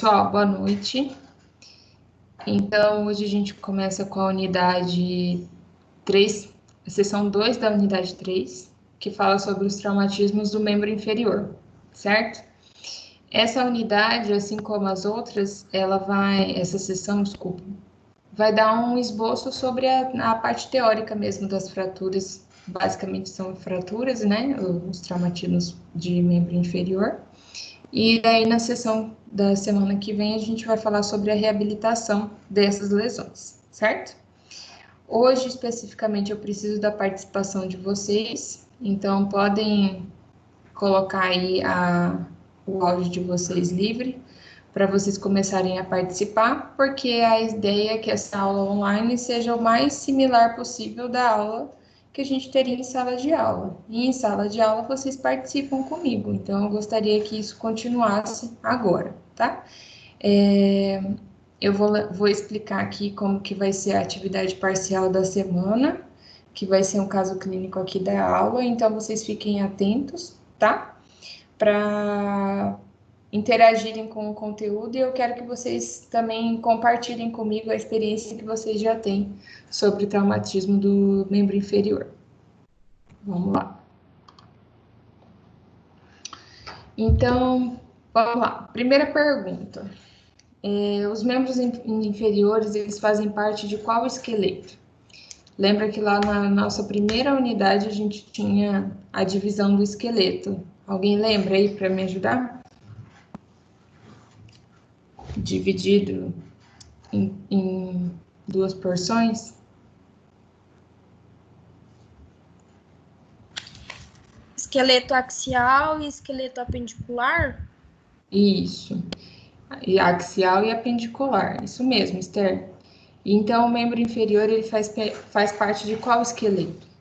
Pessoal, boa noite. Então, hoje a gente começa com a unidade 3, a seção 2 da unidade 3, que fala sobre os traumatismos do membro inferior, certo? Essa unidade, assim como as outras, essa seção, desculpa, vai dar um esboço sobre a parte teórica mesmo das fraturas. Basicamente são fraturas, né? Os traumatismos de membro inferior. E daí, na sessão da semana que vem, a gente vai falar sobre a reabilitação dessas lesões, certo? Hoje, especificamente, eu preciso da participação de vocês, então podem colocar aí o áudio de vocês livre para vocês começarem a participar, porque a ideia é que essa aula online seja o mais similar possível da aula que a gente teria em sala de aula. E em sala de aula vocês participam comigo, então eu gostaria que isso continuasse agora, tá? Eu vou explicar aqui como que vai ser a atividade parcial da semana, que vai ser um caso clínico aqui da aula, então vocês fiquem atentos, tá? Para interagirem com o conteúdo e eu quero que vocês também compartilhem comigo a experiência que vocês já têm sobre o traumatismo do membro inferior. Vamos lá. Então, vamos lá. Primeira pergunta. Os membros inferiores, eles fazem parte de qual esqueleto? Lembra que lá na nossa primeira unidade a gente tinha a divisão do esqueleto. Alguém lembra aí para me ajudar? Dividido em duas porções? Esqueleto axial e esqueleto apendicular? Isso. E axial e apendicular. Isso mesmo, Esther. Então, o membro inferior, ele faz parte de qual esqueleto?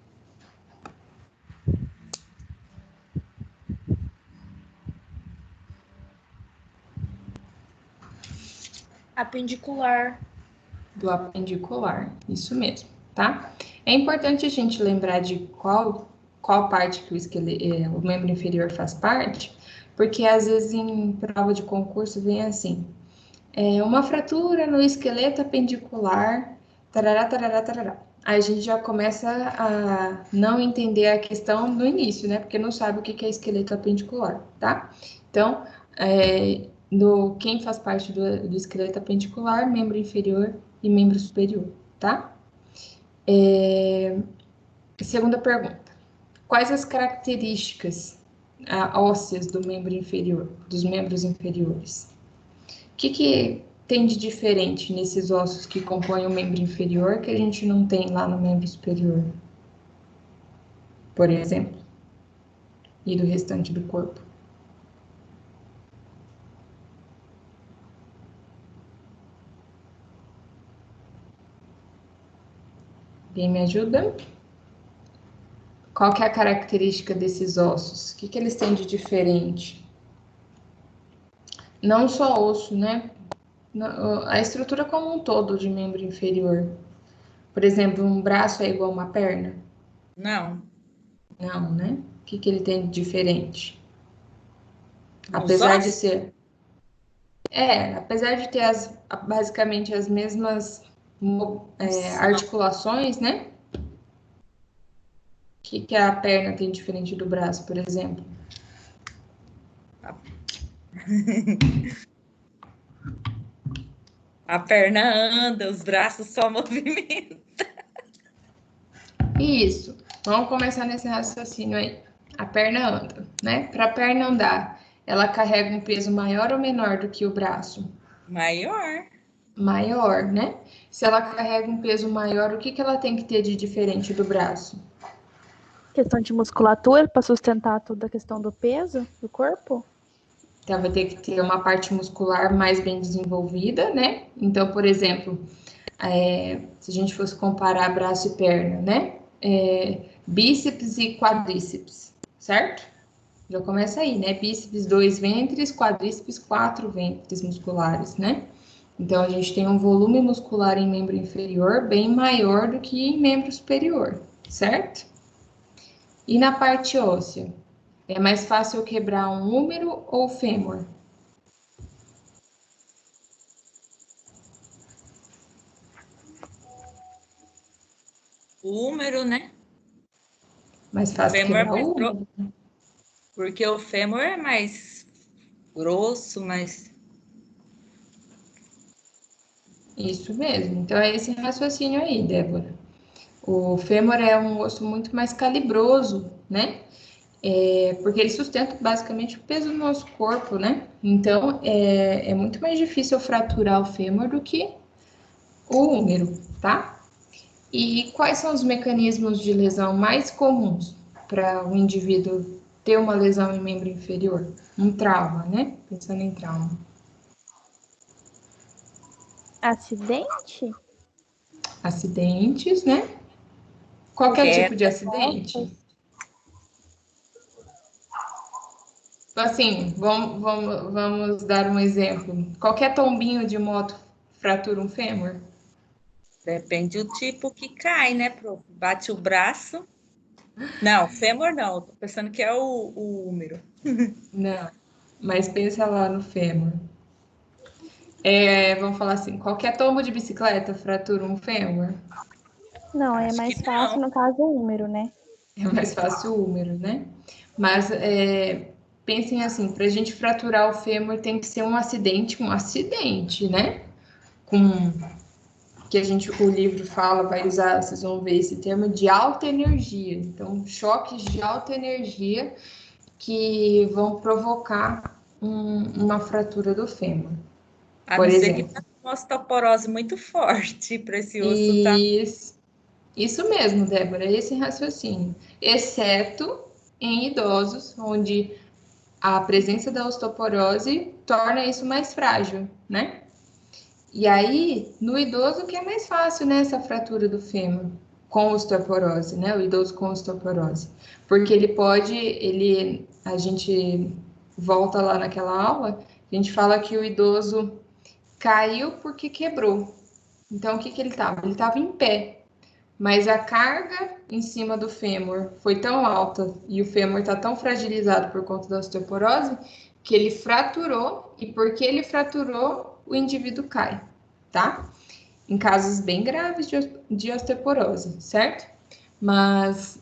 Apendicular. Do apendicular. Isso mesmo, tá? É importante a gente lembrar de qual parte que o membro inferior faz parte, porque às vezes em prova de concurso vem assim, uma fratura no esqueleto apendicular, tarará, tarará, tarará. Aí a gente já começa a não entender a questão no início, né? Porque não sabe o que é esqueleto apendicular, tá? Então, quem faz parte do esqueleto apendicular, membro inferior e membro superior, tá? Segunda pergunta. Quais as características ósseas do membro inferior, dos membros inferiores? O que tem de diferente nesses ossos que compõem o membro inferior que a gente não tem lá no membro superior? Por exemplo, e do restante do corpo? Alguém me ajuda? Qual que é a característica desses ossos? O que eles têm de diferente? Não só osso, né? A estrutura como um todo de membro inferior. Por exemplo, um braço é igual a uma perna? Não. Não, né? O que ele tem de diferente? Nos Apesar de ossos? ser. Apesar de ter basicamente as mesmas articulações, né? O que a perna tem diferente do braço, por exemplo? A perna anda, os braços só movimentam. Isso. Vamos começar nesse raciocínio aí. A perna anda, né? Para a perna andar, ela carrega um peso maior ou menor do que o braço? Maior. Maior, né? Se ela carrega um peso maior, o que ela tem que ter de diferente do braço? Questão de musculatura para sustentar toda a questão do peso do corpo? Então, vai ter que ter uma parte muscular mais bem desenvolvida, né? Então, por exemplo, se a gente fosse comparar braço e perna, né? Bíceps e quadríceps, certo? Já começa aí, né? Bíceps, 2 ventres, quadríceps, 4 ventres musculares, né? Então, a gente tem um volume muscular em membro inferior bem maior do que em membro superior, certo? E na parte óssea? É mais fácil eu quebrar um húmero ou fêmur? O húmero, né? Mais O fácil fêmur é quebrar mais o grosso, húmero. porque o fêmur é mais grosso, mais... Isso mesmo. Então, é esse raciocínio aí, Débora. O fêmur é um osso muito mais calibroso, né? Porque ele sustenta basicamente o peso do nosso corpo, né? Então, é muito mais difícil eu fraturar o fêmur do que o húmero, tá? E quais são os mecanismos de lesão mais comuns para o indivíduo ter uma lesão em membro inferior? Um trauma, né? Pensando em trauma. Acidente? Acidentes, né? Qualquer tipo de Queda. acidente. Assim, vamos dar um exemplo. Qualquer tombinho de moto fratura um fêmur? Depende do tipo que cai, né, prof? Bate o braço. Não, fêmur não. Tô pensando que é o húmero. Não. Mas pensa lá no fêmur. Vamos falar assim, qualquer tombo de bicicleta fratura um fêmur? Não, é Acho que mais fácil não. no caso o húmero, né? É mais fácil o húmero, né? Mas pensem assim, para a gente fraturar o fêmur tem que ser um acidente, né? Com que o livro fala, vai usar, vocês vão ver esse termo de alta energia. Então, choques de alta energia que vão provocar uma fratura do fêmur, A por não ser que exemplo. tenha uma osteoporose muito forte para esse osso tá. Isso mesmo, Débora, esse raciocínio. Exceto em idosos, onde a presença da osteoporose torna isso mais frágil, né? E aí, no idoso que é mais fácil, né, essa fratura do fêmur com osteoporose, né, o idoso com osteoporose. Porque a gente volta lá naquela aula, a gente fala que o idoso caiu porque quebrou. Então, o que que ele estava? Ele estava em pé, mas a carga em cima do fêmur foi tão alta e o fêmur está tão fragilizado por conta da osteoporose que ele fraturou, e porque ele fraturou, o indivíduo cai, tá? Em casos bem graves de osteoporose, certo? Mas,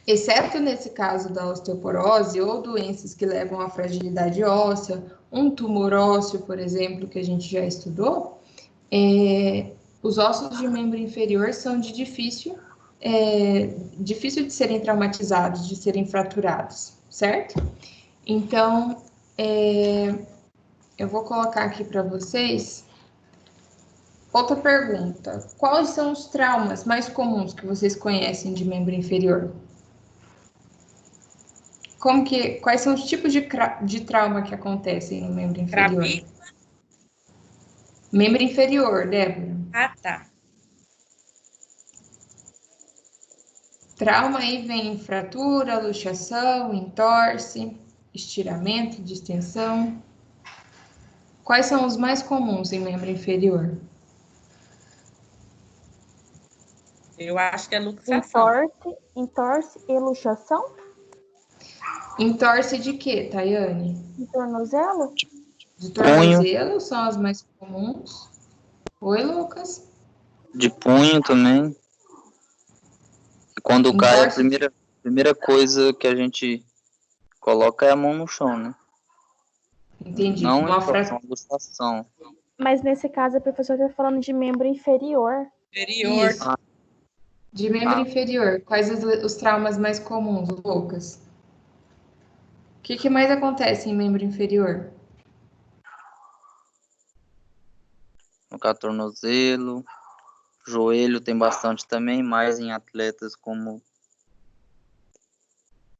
exceto nesse caso da osteoporose ou doenças que levam à fragilidade óssea, um tumor ósseo, por exemplo, que a gente já estudou, os ossos de membro inferior são difícil de serem traumatizados, de serem fraturados, certo? Então, eu vou colocar aqui para vocês outra pergunta. Quais são os traumas mais comuns que vocês conhecem de membro inferior? Quais são os tipos de trauma que acontecem no membro inferior? Cravícula. Membro inferior, Débora. Ah, tá. Trauma aí vem fratura, luxação, entorse, estiramento, distensão. Quais são os mais comuns em membro inferior? Eu acho que é luxação. Entorse e luxação? Entorse de quê, Tayane? De tornozelo? De Punho, tornozelo são as mais comuns. Oi, Lucas. de punho também. E quando cai, a Entorse primeira coisa que a gente coloca é a mão no chão, né? entendi. Não é uma luxação. Mas nesse caso a professora está falando de membro inferior. Inferior. Isso. De membro inferior, quais os traumas mais comuns, Lucas? O que mais acontece em membro inferior? No tornozelo, joelho tem bastante também, mais em atletas como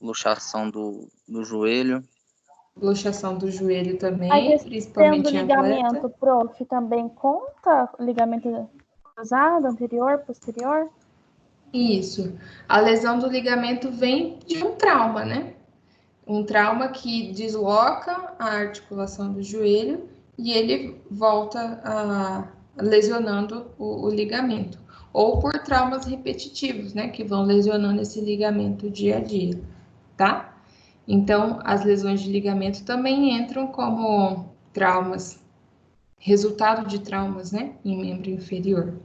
luxação do joelho. Luxação do joelho A também, questão principalmente do em atleta. ligamento, prof, também conta? Ligamento cruzado, anterior, posterior? Isso. A lesão do ligamento vem de um trauma, né? Um trauma que desloca a articulação do joelho e ele volta lesionando o ligamento. Ou por traumas repetitivos, né? Que vão lesionando esse ligamento dia a dia, tá? Então, as lesões de ligamento também entram como traumas, resultado de traumas, né? Em membro inferior.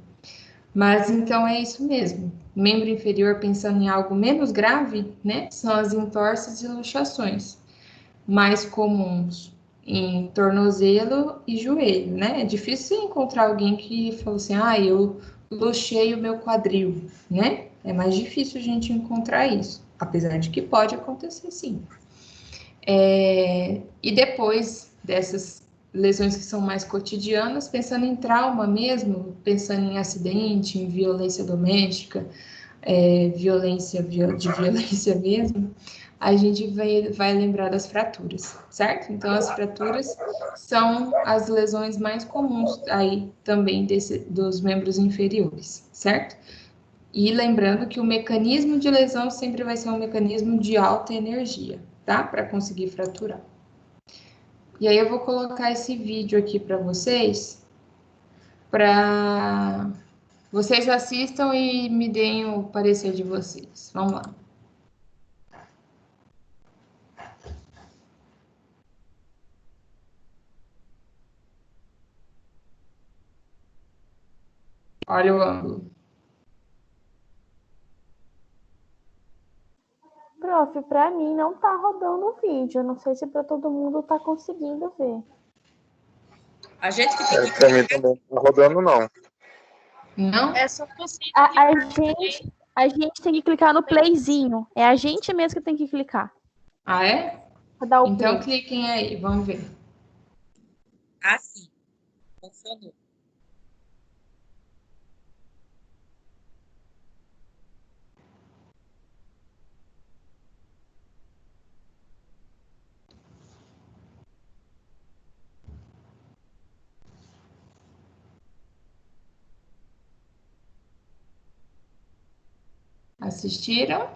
Mas então é isso mesmo. Membro inferior, pensando em algo menos grave, né? São as entorses e luxações, mais comuns em tornozelo e joelho, né? É difícil encontrar alguém que falou assim, eu luxei o meu quadril, né? É mais difícil a gente encontrar isso, apesar de que pode acontecer sim. E depois dessas lesões que são mais cotidianas, pensando em trauma mesmo, pensando em acidente, em violência doméstica, violência mesmo, a gente vai lembrar das fraturas, certo? Então, as fraturas são as lesões mais comuns aí também dos membros inferiores, certo? E lembrando que o mecanismo de lesão sempre vai ser um mecanismo de alta energia, tá? Para conseguir fraturar. E aí eu vou colocar esse vídeo aqui para vocês assistam e me deem o parecer de vocês. Vamos lá. Olha o ângulo. Prof, pra mim não tá rodando o vídeo. Eu não sei se pra todo mundo tá conseguindo ver. A gente que tem que Pra mim também não tá rodando, não. Não? É só você A gente tem que clicar no playzinho. É a gente mesmo que tem que clicar. Ah, é? Pra dar o Então play. cliquem aí, vamos ver. assim. Funcionou. Assistiram?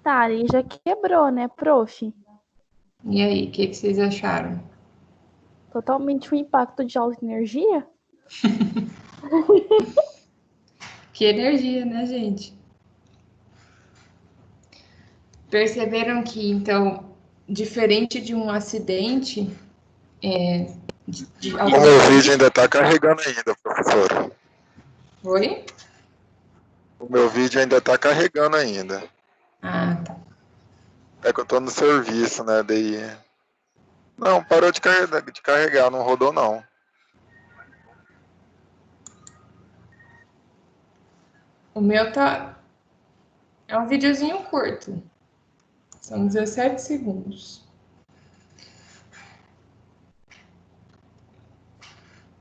Tá, ali já quebrou, né, prof? E aí, o que vocês acharam? Totalmente um impacto de alta energia? Que energia, né, gente? Perceberam que, então, diferente de um acidente, O meu vídeo ainda tá carregando ainda, professora. Oi? O meu vídeo ainda tá carregando ainda. Ah, tá. É que eu tô no serviço, né? Daí. Não, parou de carregar, não rodou não. O meu tá. É um videozinho curto. São 17 segundos.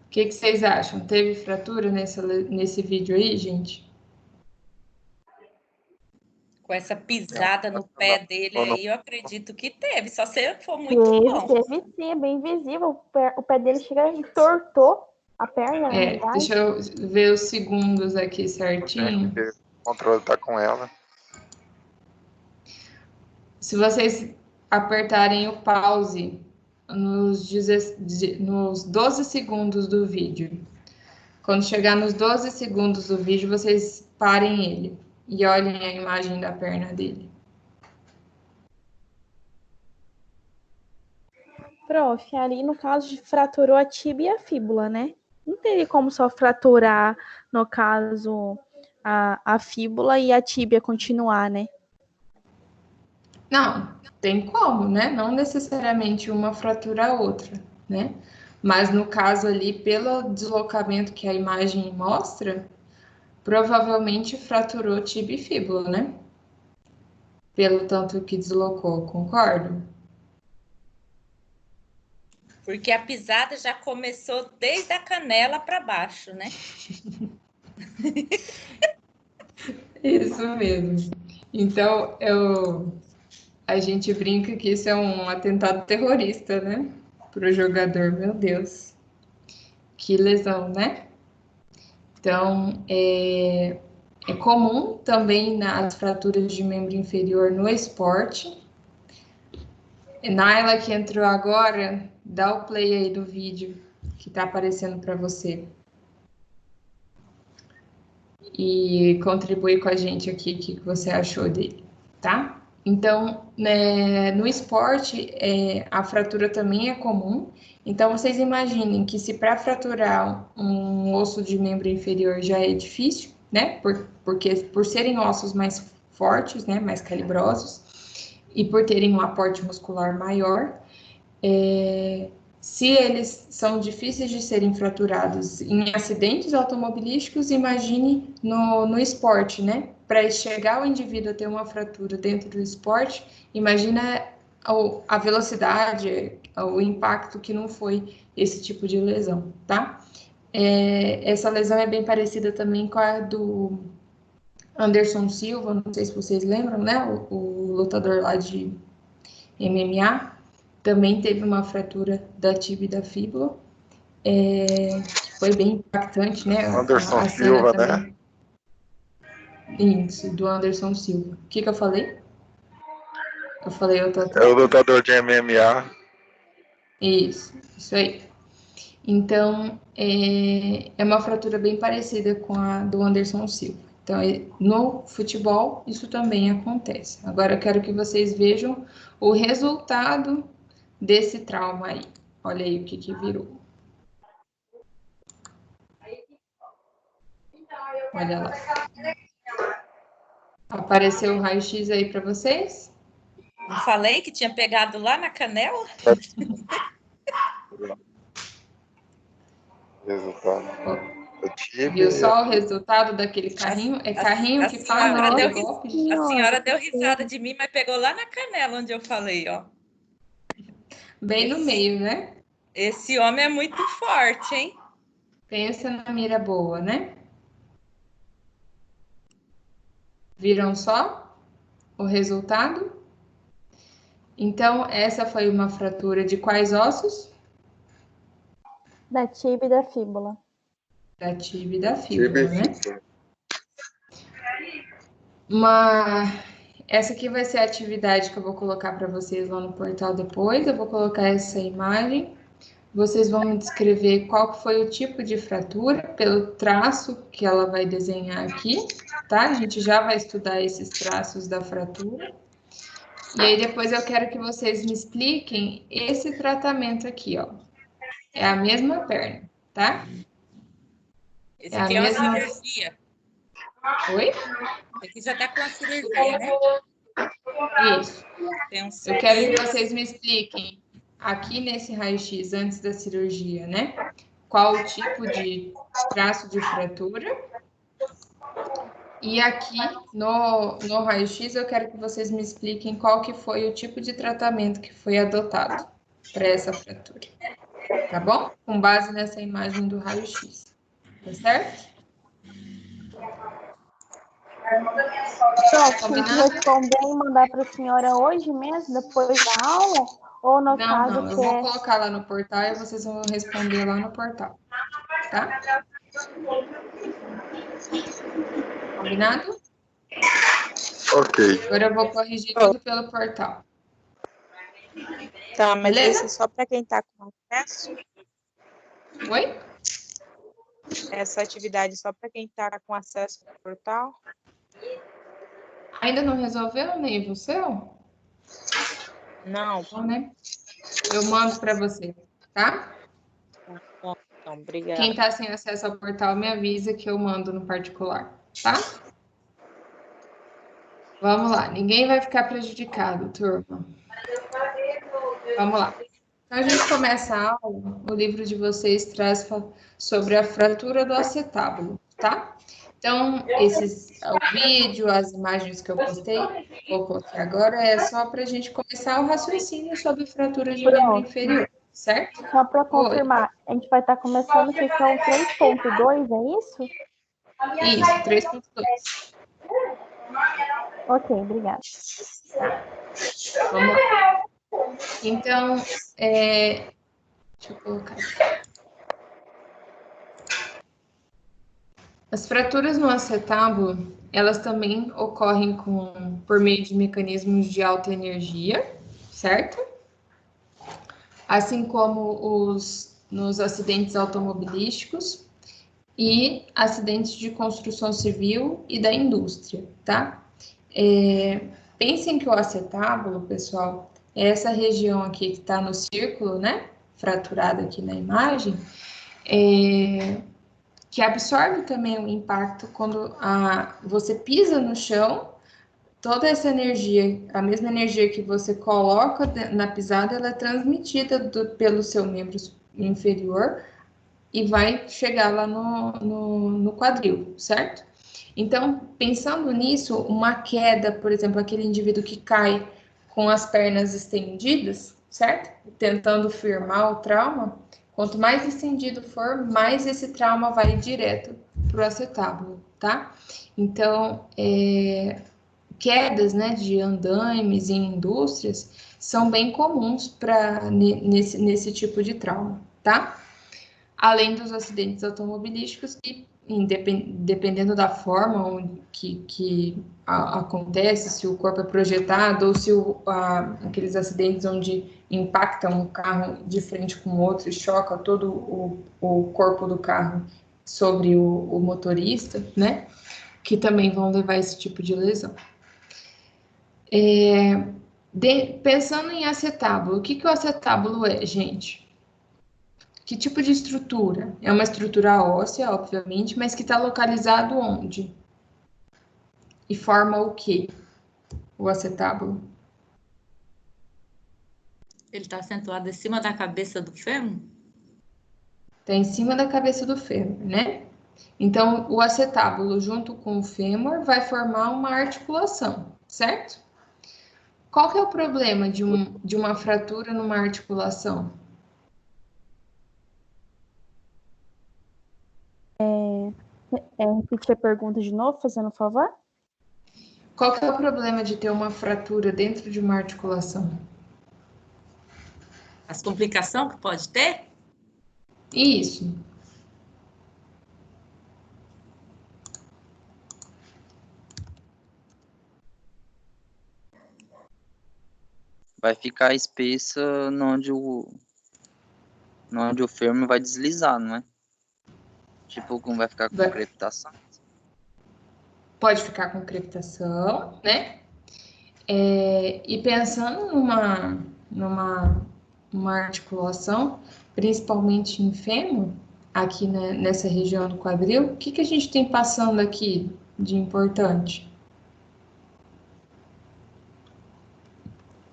O que vocês acham? Teve fratura nesse vídeo aí, gente? Com essa pisada no pé dele aí, eu acredito que teve. Só se for muito bom. Teve sim, é bem visível. O pé dele chega e entortou a perna, na verdade. Deixa eu ver os segundos aqui certinho. O controle tá com ela. Se vocês apertarem o pause nos 12 segundos do vídeo, quando chegar nos 12 segundos do vídeo, vocês parem ele e olhem a imagem da perna dele. Prof, ali no caso fraturou a tíbia e a fíbula, né? Não teria como só fraturar, no caso, a fíbula e a tíbia continuar, né? Não, tem como, né? Não necessariamente uma fratura a outra, né? Mas no caso ali, pelo deslocamento que a imagem mostra, provavelmente fraturou tíbia e fíbula, né? Pelo tanto que deslocou, concordo? Porque a pisada já começou desde a canela para baixo, né? Isso mesmo. Então, a gente brinca que isso é um atentado terrorista, né? Para o jogador, meu Deus. Que lesão, né? Então, é comum também nas fraturas de membro inferior no esporte. Naila, que entrou agora, dá o play aí do vídeo que está aparecendo para você. E contribui com a gente aqui o que você achou dele, tá? Então, né, no esporte, a fratura também é comum. Então, vocês imaginem que se para fraturar um osso de membro inferior já é difícil, né? Porque por serem ossos mais fortes, né? Mais calibrosos, e por terem um aporte muscular maior, se eles são difíceis de serem fraturados em acidentes automobilísticos, imagine no esporte, né? Para chegar o indivíduo a ter uma fratura dentro do esporte, imagina a velocidade, o impacto que não foi esse tipo de lesão, tá? Essa lesão é bem parecida também com a do Anderson Silva, não sei se vocês lembram, né? O lutador lá de MMA, também teve uma fratura da tíbia e da fíbula, que foi bem impactante, né? Anderson A cena Silva, também. né? Isso, do Anderson Silva. O que eu falei? Eu falei outro É o atleta? lutador de MMA. Isso aí. Então, é uma fratura bem parecida com a do Anderson Silva. Então, no futebol, isso também acontece. Agora, eu quero que vocês vejam o resultado desse trauma aí. Olha aí o que virou. Olha lá. Apareceu o raio-x aí para vocês? Não falei que tinha pegado lá na canela? Resultado. Viu só o resultado daquele carrinho? É carrinho que fala naquele golpe? A senhora deu risada de mim, mas pegou lá na canela onde eu falei, ó. Bem no meio, né? Esse homem é muito forte, hein? Pensa na mira boa, né? Viram só o resultado? Então, essa foi uma fratura de quais ossos? Da tíbia e da fíbula. Da tíbia e da fíbula, né? Essa aqui vai ser a atividade que eu vou colocar para vocês lá no portal depois. Eu vou colocar essa imagem. Vocês vão me descrever qual foi o tipo de fratura pelo traço que ela vai desenhar aqui, tá? A gente já vai estudar esses traços da fratura. E aí depois eu quero que vocês me expliquem esse tratamento aqui, ó. É a mesma perna, tá? Esse aqui é uma cirurgia. Oi? Esse aqui já tá com a cirurgia, né? Isso. Eu quero que vocês me expliquem aqui nesse raio-x antes da cirurgia, né? Qual o tipo de traço de fratura. E aqui no raio-x eu quero que vocês me expliquem qual que foi o tipo de tratamento que foi adotado para essa fratura. Tá bom? Com base nessa imagem do raio-x. Tá certo? Pronto, tem que responder e mandar para a senhora hoje mesmo, depois da aula? Ou no caso Não, eu vou colocar lá no portal e vocês vão responder lá no portal. Tá? Combinado? Ok. Agora eu vou corrigir tudo pelo portal. Tá, mas Beleza? isso é só para quem está com acesso? Oi? Essa atividade é só para quem está com acesso ao portal? Ainda não resolveu, Neiva, o seu? Não. Não, né? Eu mando para você, tá? Bom, então, obrigada. Quem está sem acesso ao portal, me avisa que eu mando no particular, tá? Vamos lá, ninguém vai ficar prejudicado, turma. Vamos lá. Então, a gente começa a aula, o livro de vocês traz sobre a fratura do acetábulo, tá? Então, o vídeo, as imagens que eu postei, vou colocar agora, é só para a gente começar o raciocínio sobre fratura de membro inferior, certo? Só para confirmar, a gente vai estar começando questão 3.2, é isso? Isso, 3.2. Ok, obrigada. Vamos lá. Então, deixa eu colocar aqui. As fraturas no acetábulo, elas também ocorrem por meio de mecanismos de alta energia, certo? Assim como nos acidentes automobilísticos e acidentes de construção civil e da indústria, tá? Pensem que o acetábulo, pessoal, é essa região aqui que está no círculo, né? Fraturada aqui na imagem, que absorve também o impacto quando você pisa no chão. Toda essa energia, a mesma energia que você coloca na pisada, ela é transmitida pelo seu membro inferior e vai chegar lá no quadril, certo? Então, pensando nisso, uma queda, por exemplo, aquele indivíduo que cai com as pernas estendidas, certo? Tentando firmar o trauma, quanto mais estendido for, mais esse trauma vai direto para o acetábulo, tá? Então, quedas, né, de andaimes em indústrias são bem comuns nesse tipo de trauma, tá? Além dos acidentes automobilísticos que, dependendo da forma que acontece, se o corpo é projetado ou se aqueles acidentes onde impactam o carro de frente com o outro e choca todo o corpo do carro sobre o motorista, né? Que também vão levar esse tipo de lesão. Pensando em acetábulo, o que o acetábulo é, gente? Que tipo de estrutura? É uma estrutura óssea, obviamente, mas que está localizado onde? E forma o que? O acetábulo? Ele está acentuado em cima da cabeça do fêmur? Está em cima da cabeça do fêmur, né? Então, o acetábulo junto com o fêmur vai formar uma articulação, certo? Qual que é o problema de uma fratura numa articulação? Repetir a pergunta de novo, fazendo um favor? Qual que é o problema de ter uma fratura dentro de uma articulação? As complicações que pode ter? Isso. Vai ficar espessa onde o fêmur vai deslizar, não é? Tipo, como vai ficar com crepitação. Pode ficar com crepitação, né? E pensando numa articulação, principalmente em fêmur, aqui nessa região do quadril, o que a gente tem passando aqui de importante?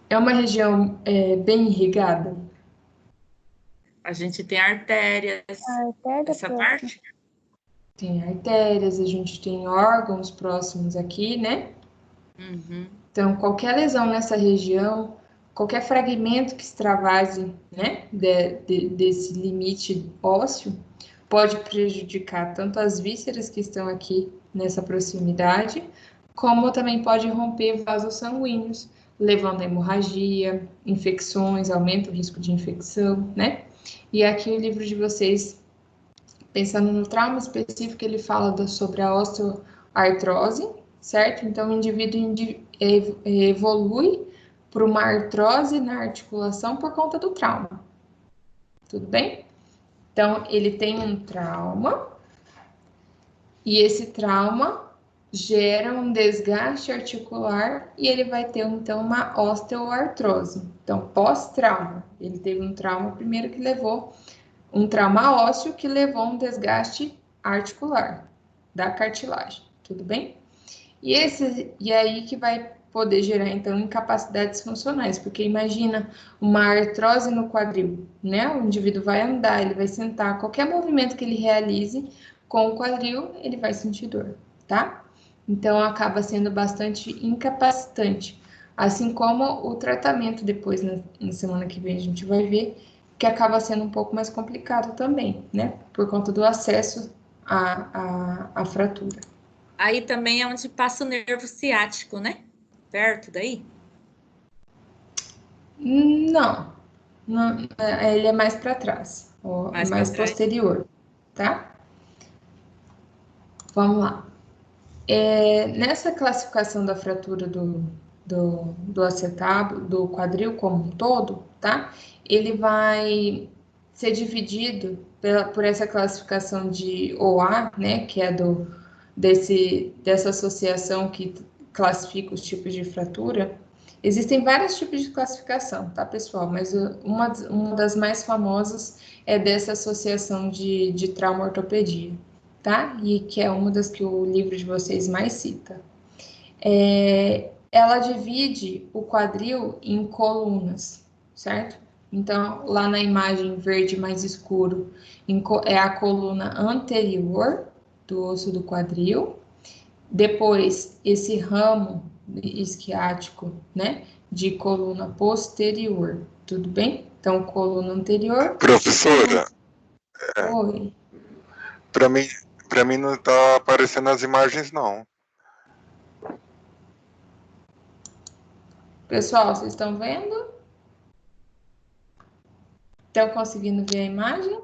É uma região bem irrigada? A gente tem artérias. Essa parte? Tem artérias, a gente tem órgãos próximos aqui, né? Uhum. Então, qualquer lesão nessa região, qualquer fragmento que extravase, né, desse limite ósseo, pode prejudicar tanto as vísceras que estão aqui nessa proximidade, como também pode romper vasos sanguíneos, levando a hemorragia, infecções, aumenta o risco de infecção, né? E aqui o livro de vocês, pensando no trauma específico, ele fala sobre a osteoartrose, certo? Então, o indivíduo evolui para uma artrose na articulação por conta do trauma. Tudo bem? Então, ele tem um trauma e esse trauma gera um desgaste articular e ele vai ter, então, uma osteoartrose. Então, pós-trauma. Ele teve um trauma primeiro que levou um trauma ósseo que levou um desgaste articular da cartilagem, tudo bem? E aí que vai poder gerar, então, incapacidades funcionais, porque imagina uma artrose no quadril, né? O indivíduo vai andar, ele vai sentar, qualquer movimento que ele realize com o quadril, ele vai sentir dor, tá? Então, acaba sendo bastante incapacitante, assim como o tratamento depois, na semana que vem, a gente vai ver, que acaba sendo um pouco mais complicado também, né? Por conta do acesso à fratura. Aí também é onde passa o nervo ciático, né? Perto daí? Não, ele é mais para trás, mais posterior, tá? Vamos lá. Nessa classificação da fratura do acetábulo, do quadril como um todo, tá? Ele vai ser dividido por essa classificação de OA, né? Que é dessa associação que classifica os tipos de fratura, existem vários tipos de classificação, tá, pessoal? Mas uma das mais famosas é dessa associação de trauma ortopedia, tá? E que é uma das que o livro de vocês mais cita. Ela divide o quadril em colunas, certo? Então, lá na imagem verde mais escuro, é a coluna anterior do osso do quadril. Depois, esse ramo isquiático, né, de coluna posterior, tudo bem? Então, coluna anterior. Professora, Oi. para mim não tá aparecendo as imagens, não. Pessoal, vocês estão vendo? Estão conseguindo ver a imagem?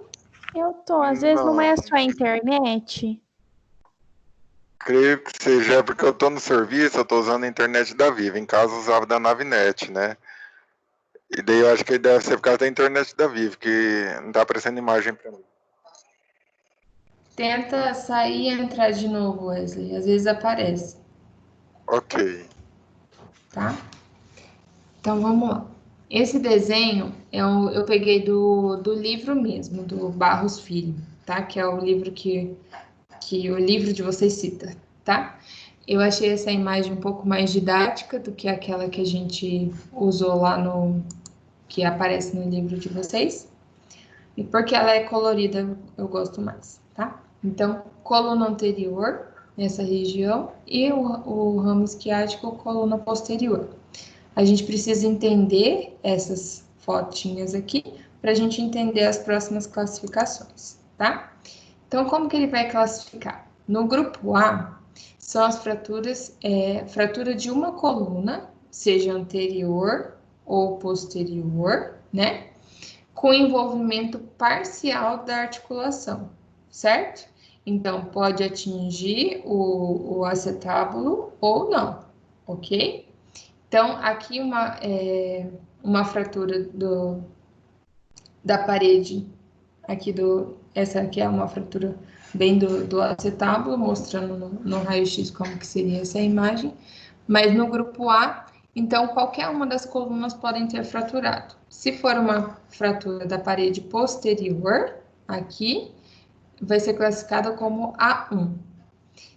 Eu tô, às vezes não é só a internet. Creio que seja porque eu tô no serviço, eu tô usando a internet da Vivo. Em casa eu usava da Navinet, né? E daí eu acho que deve ser por causa da internet da Vivo, que não tá aparecendo imagem pra mim. Tenta sair e entrar de novo, Wesley. Às vezes aparece, Ok. tá? Então, vamos lá. Esse desenho eu peguei do livro mesmo, do Barros Filho, tá? Que é o livro que o livro de vocês cita, tá? Eu achei essa imagem um pouco mais didática do que aquela que a gente usou lá que aparece no livro de vocês. E porque ela é colorida, eu gosto mais, tá? Então, coluna anterior, nessa região, e o ramo isquiático, coluna posterior. A gente precisa entender essas fotinhas aqui para a gente entender as próximas classificações, tá? Então, como que ele vai classificar? No grupo A, são as fraturas, fratura de uma coluna, seja anterior ou posterior, né? Com envolvimento parcial da articulação, certo? Então, pode atingir o acetábulo ou não, ok? Então, aqui uma fratura da parede, essa aqui é uma fratura bem do acetábulo, mostrando no raio-x como que seria essa imagem. Mas no grupo A, então, qualquer uma das colunas podem ter fraturado. Se for uma fratura da parede posterior, aqui, vai ser classificada como A1.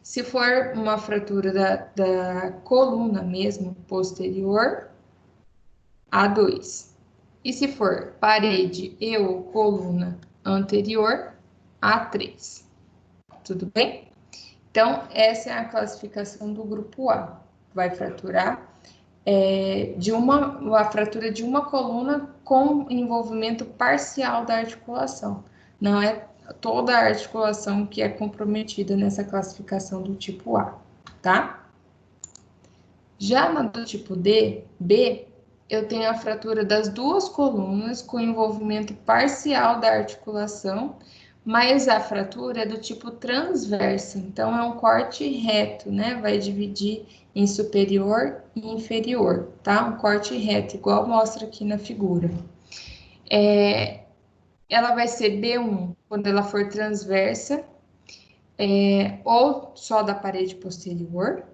Se for uma fratura da coluna mesmo, posterior, A2. E se for parede e ou coluna anterior, A3. Tudo bem? Então, essa é a classificação do grupo A. Vai fraturar a fratura de uma coluna com envolvimento parcial da articulação. Não é toda a articulação que é comprometida nessa classificação do tipo A, tá? Já na do tipo B, eu tenho a fratura das duas colunas com envolvimento parcial da articulação, mas a fratura é do tipo transversa, então é um corte reto, né? Vai dividir em superior e inferior, tá? Um corte reto, igual mostra aqui na figura. Ela vai ser B1 quando ela for transversa, ou só da parede posterior.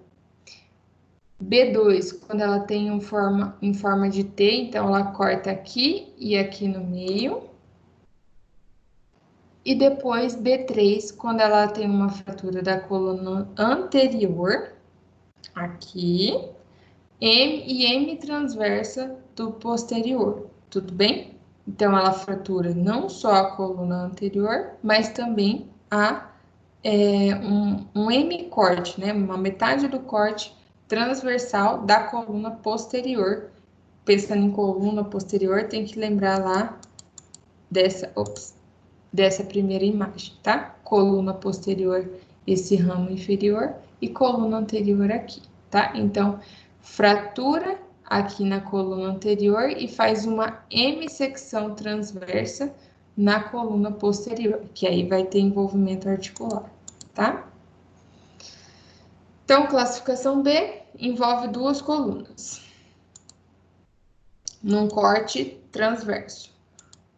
B2, quando ela tem em forma de T, então ela corta aqui e aqui no meio. E depois B3, quando ela tem uma fratura da coluna anterior, aqui, e M transversa do posterior, tudo bem? Então, ela fratura não só a coluna anterior, mas também um M corte, né? Uma metade do corte transversal da coluna posterior. Pensando em coluna posterior, tem que lembrar lá dessa primeira imagem, tá? Coluna posterior, esse ramo inferior, e coluna anterior aqui, tá? Então, fratura aqui na coluna anterior e faz uma hemissecção transversa na coluna posterior, que aí vai ter envolvimento articular, tá? Então, classificação B envolve duas colunas, num corte transverso.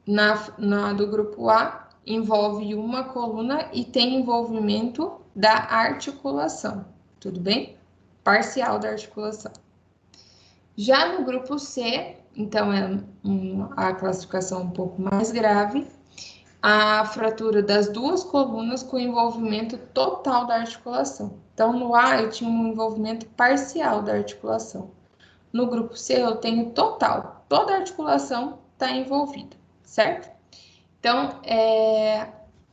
Na do grupo A, envolve uma coluna e tem envolvimento da articulação, tudo bem? parcial da articulação. Já no grupo C, então é a classificação um pouco mais grave, a fratura das duas colunas com envolvimento total da articulação. Então, no A, eu tinha um envolvimento parcial da articulação. No grupo C, eu tenho total. Toda a articulação está envolvida, certo? Então,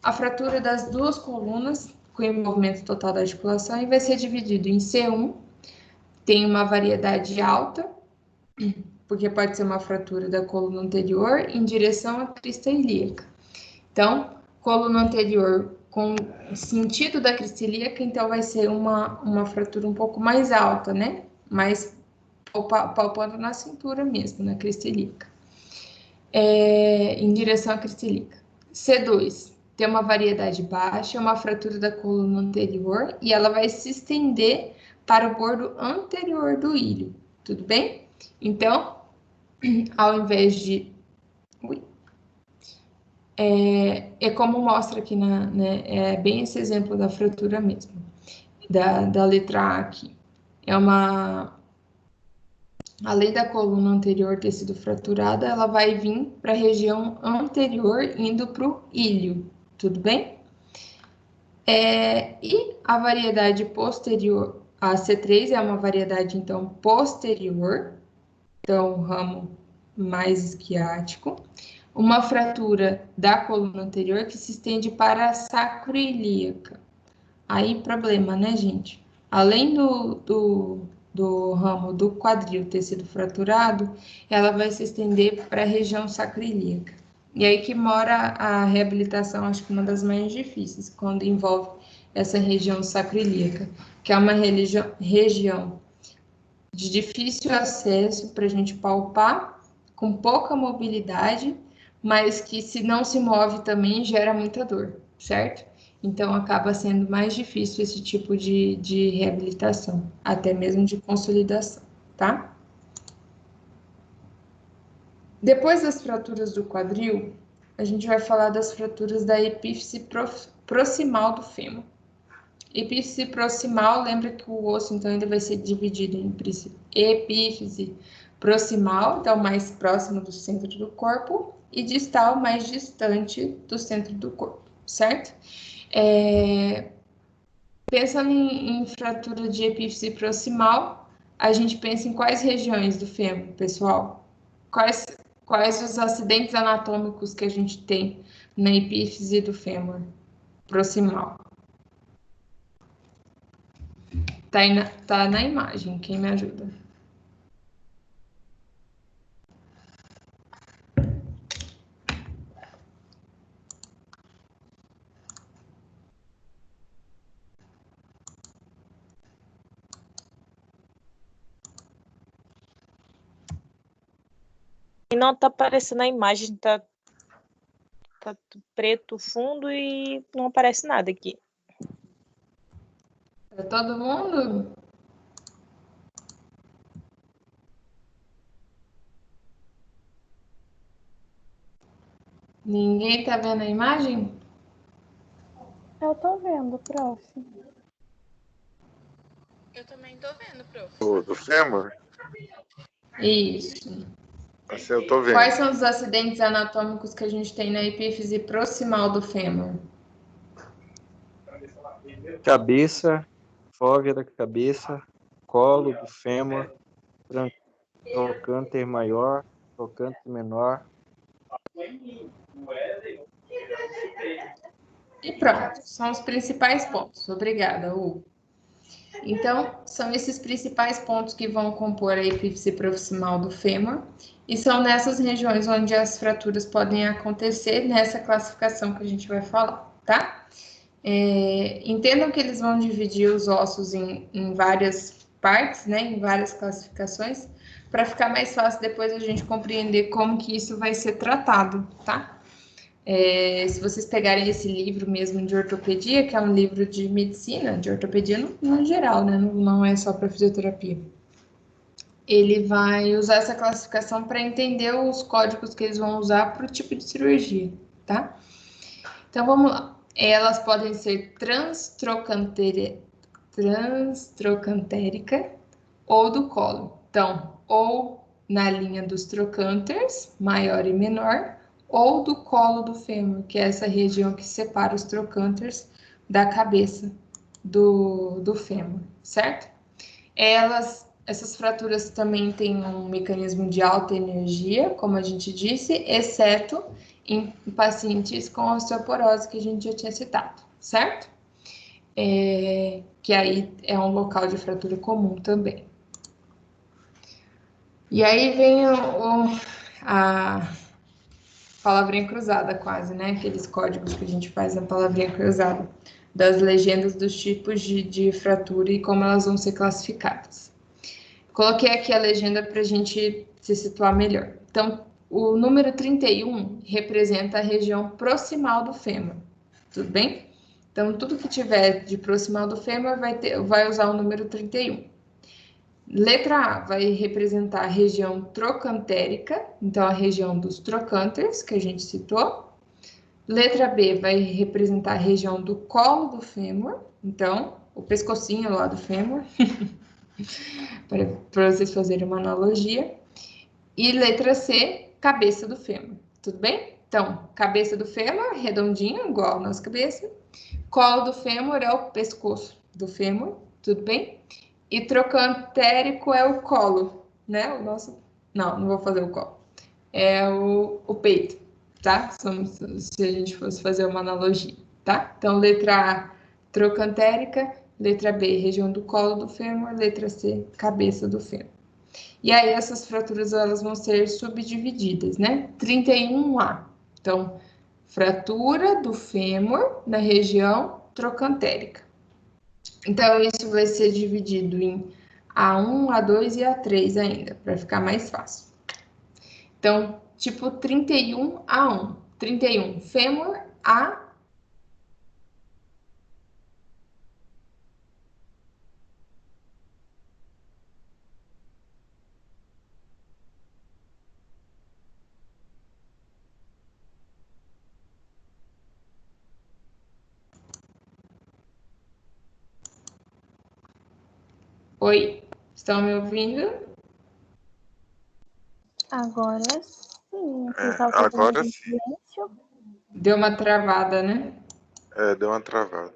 a fratura das duas colunas com envolvimento total da articulação e vai ser dividido em C1, tem uma variedade alta, porque pode ser uma fratura da coluna anterior em direção à crista ilíaca. Então, coluna anterior com sentido da crista ilíaca, então vai ser uma fratura um pouco mais alta, né? Mais palpando na cintura mesmo, na crista ilíaca. Em direção à crista ilíaca. C2 tem uma variedade baixa, é uma fratura da coluna anterior e ela vai se estender para o bordo anterior do ilho, tudo bem? Então, ao invés de... É como mostra aqui, né? É bem esse exemplo da fratura mesmo, da letra A aqui. Além da coluna anterior ter sido fraturada, ela vai vir para a região anterior, indo para o ilho, tudo bem? E a variedade posterior, a C3 é uma variedade, então, posterior, então, o ramo mais isquiático. Uma fratura da coluna anterior que se estende para a sacroiliaca. Aí, problema, né, gente? Além do ramo do quadril ter sido fraturado, ela vai se estender para a região sacroiliaca. E aí que mora a reabilitação, acho que uma das mais difíceis, quando envolve essa região sacroiliaca, que é uma região de difícil acesso para a gente palpar, com pouca mobilidade, mas que se não se move também gera muita dor, certo? Então acaba sendo mais difícil esse tipo de reabilitação, até mesmo de consolidação, tá? Depois das fraturas do quadril, a gente vai falar das fraturas da epífise proximal do fêmur. Epífise proximal, lembra que o osso, então, ele vai ser dividido em epífise proximal, então, mais próximo do centro do corpo, e distal, mais distante do centro do corpo, certo? Pensando em fratura de epífise proximal, a gente pensa em quais regiões do fêmur, pessoal? Quais os acidentes anatômicos que a gente tem na epífise do fêmur proximal? Tá na imagem, quem me ajuda? E não tá aparecendo a imagem, tá preto fundo e não aparece nada aqui. Para todo mundo? Ninguém tá vendo a imagem? Eu tô vendo, prof. Eu também tô vendo, prof. Do fêmur? Isso. Assim, eu tô vendo. Quais são os acidentes anatômicos que a gente tem na epífise proximal do fêmur? Cabeça, fóvea da cabeça, colo do fêmur, trocânter maior, trocânter menor. E pronto, são os principais pontos. Obrigada, Hugo. Então, são esses principais pontos que vão compor a epífise proximal do fêmur, e são nessas regiões onde as fraturas podem acontecer, nessa classificação que a gente vai falar, tá? Entendam que eles vão dividir os ossos em várias partes, né, em várias classificações, para ficar mais fácil depois a gente compreender como que isso vai ser tratado, tá? Se vocês pegarem esse livro mesmo de ortopedia, que é um livro de medicina, de ortopedia no geral, né? Não é só para fisioterapia. Ele vai usar essa classificação para entender os códigos que eles vão usar para o tipo de cirurgia, tá? Então, vamos lá. Elas podem ser transtrocantérica ou do colo. Então, ou na linha dos trocânteres, maior e menor, ou do colo do fêmur, que é essa região que separa os trocânteres da cabeça do fêmur, certo? Essas fraturas também têm um mecanismo de alta energia, como a gente disse, exceto em pacientes com osteoporose, que a gente já tinha citado, certo? Que aí é um local de fratura comum também. E aí vem a palavrinha cruzada quase, né? Aqueles códigos que a gente faz na palavrinha cruzada, das legendas dos tipos de fratura e como elas vão ser classificadas. Coloquei aqui a legenda para a gente se situar melhor. Então, o número 31 representa a região proximal do fêmur, tudo bem? Então, tudo que tiver de proximal do fêmur vai usar o número 31. Letra A vai representar a região trocantérica, então a região dos trocânteres, que a gente citou. Letra B vai representar a região do colo do fêmur, então o pescocinho lá do fêmur, para vocês fazerem uma analogia. E letra C, cabeça do fêmur, tudo bem? Então, cabeça do fêmur, redondinho, igual a nossa cabeça. Colo do fêmur é o pescoço do fêmur, tudo bem? E trocantérico é o colo, né? O nosso... Não vou fazer o colo. É o peito, tá? Se a gente fosse fazer uma analogia, tá? Então, letra A, trocantérica. Letra B, região do colo do fêmur. Letra C, cabeça do fêmur. E aí, essas fraturas, elas vão ser subdivididas, né? 31A. Então, fratura do fêmur na região trocantérica. Então, isso vai ser dividido em A1, A2 e A3 ainda, para ficar mais fácil. Então, tipo 31A1. 31, fêmur A. Oi, estão me ouvindo? Agora sim. Agora sim. Silêncio. Deu uma travada, né? Deu uma travada.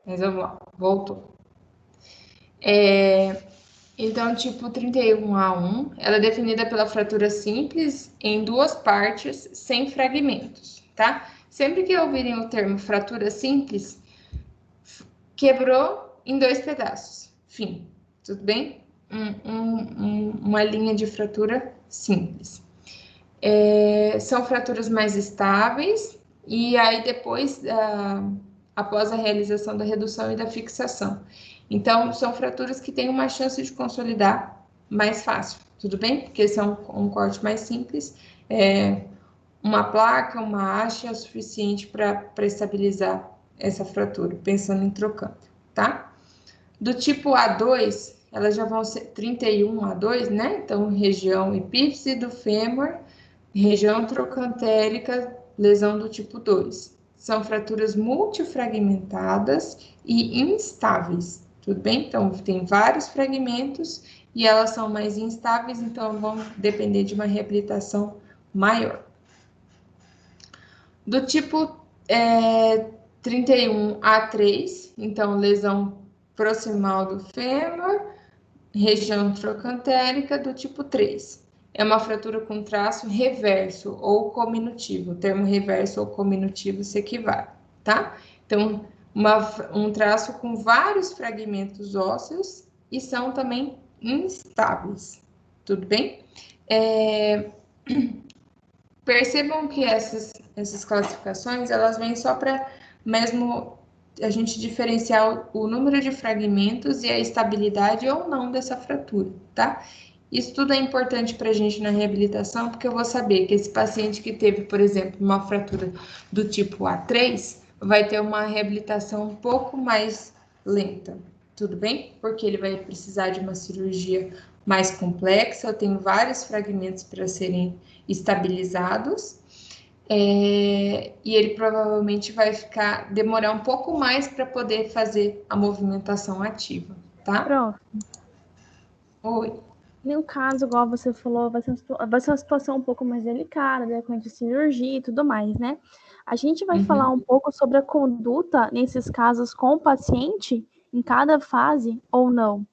Mas vamos lá, voltou. Então, tipo 31A1, ela é definida pela fratura simples em duas partes, sem fragmentos, tá? Sempre que ouvirem o termo fratura simples, quebrou em dois pedaços. Fim, tudo bem? Uma linha de fratura simples. São fraturas mais estáveis, e aí depois, após a realização da redução e da fixação. Então, são fraturas que têm uma chance de consolidar mais fácil, tudo bem? Porque são um corte mais simples, uma placa, uma haste é o suficiente para estabilizar essa fratura, pensando em trocante, tá? Do tipo A2, elas já vão ser 31A2, né? Então, região epífice do fêmur, região trocantérica, lesão do tipo 2. São fraturas multifragmentadas e instáveis, tudo bem? Então, tem vários fragmentos e elas são mais instáveis, então vão depender de uma reabilitação maior. Do tipo 31A3, então, lesão proximal do fêmur, região trocantérica do tipo 3. É uma fratura com traço reverso ou cominutivo. O termo reverso ou cominutivo se equivale, tá? Então, um traço com vários fragmentos ósseos e são também instáveis, tudo bem? Percebam que essas classificações, elas vêm só para mesmo a gente diferenciar o número de fragmentos e a estabilidade ou não dessa fratura, tá? Isso tudo é importante para a gente na reabilitação, porque eu vou saber que esse paciente que teve, por exemplo, uma fratura do tipo A3, vai ter uma reabilitação um pouco mais lenta, tudo bem? Porque ele vai precisar de uma cirurgia mais complexa, eu tenho vários fragmentos para serem estabilizados, E ele provavelmente vai demorar um pouco mais para poder fazer a movimentação ativa, tá? Prof, Oi. no caso, igual você falou, vai ser uma situação um pouco mais delicada, né, com cirurgia e tudo mais, né? A gente vai falar um pouco sobre a conduta nesses casos com o paciente em cada fase ou não?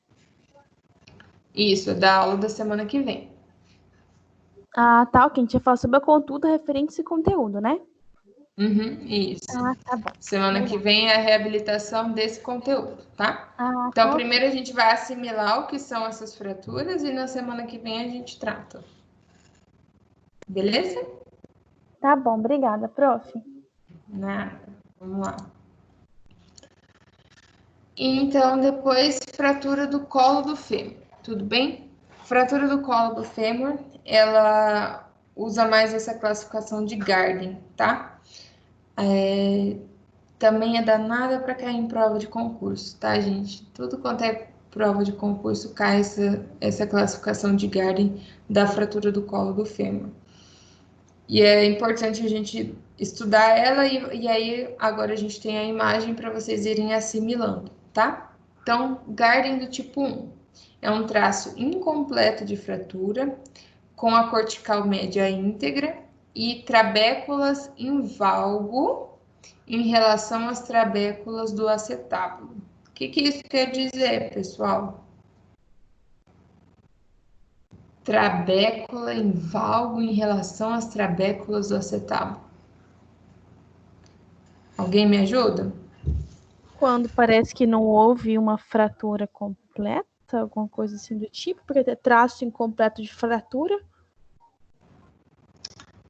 Isso, é da aula da semana que vem. Ah, tá, ok. A gente vai falar sobre a conduta referente a esse conteúdo, né? Isso. Ah, tá bom. Semana que vem é a reabilitação desse conteúdo, tá? Ah, Então, tá, primeiro a gente vai assimilar o que são essas fraturas e na semana que vem a gente trata. Beleza? tá bom, obrigada, prof. Nada. Vamos lá. Então, depois, fratura do colo do fêmur. Tudo bem? Fratura do colo do fêmur, ela usa mais essa classificação de Garden, tá? Também é danada para cair em prova de concurso, tá, gente? Tudo quanto é prova de concurso cai essa classificação de Garden da fratura do colo do fêmur. E é importante a gente estudar ela e aí agora a gente tem a imagem para vocês irem assimilando, tá? Então, Garden do tipo 1 é um traço incompleto de fratura com a cortical média íntegra e trabéculas em valgo em relação às trabéculas do acetábulo. O que isso quer dizer, pessoal? Trabécula em valgo em relação às trabéculas do acetábulo. Alguém me ajuda? Quando parece que não houve uma fratura completa, alguma coisa assim do tipo, porque tem traço incompleto de fratura.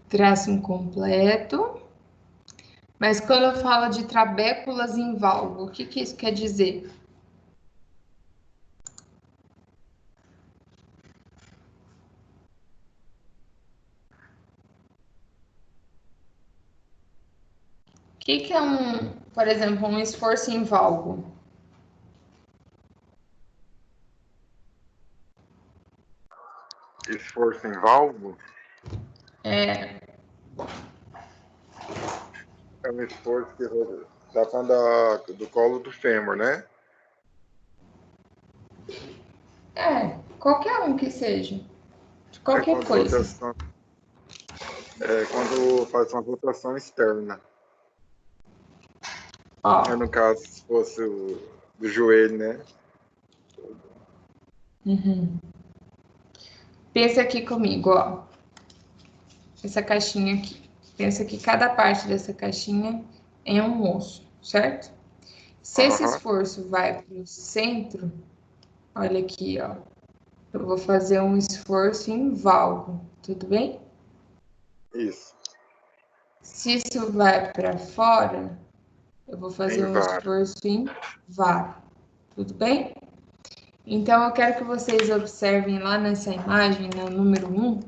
Traço incompleto. Mas quando eu falo de trabéculas em valgo, o que isso quer dizer? O que é por exemplo, um esforço em valgo? Esforço em valgo É, é um esforço que tá falando do colo do fêmur, né? qualquer um que seja. De qualquer coisa. Quando faz uma rotação externa. Ó. No caso, se fosse do joelho, né? Pensa aqui comigo, ó. Essa caixinha aqui. Pensa que cada parte dessa caixinha é um osso, certo? Se esse esforço vai para o centro, olha aqui, ó. Eu vou fazer um esforço em valgo, tudo bem? Isso. Se isso vai para fora, eu vou fazer um esforço em var, tudo bem? Então, eu quero que vocês observem lá nessa imagem, no número 1,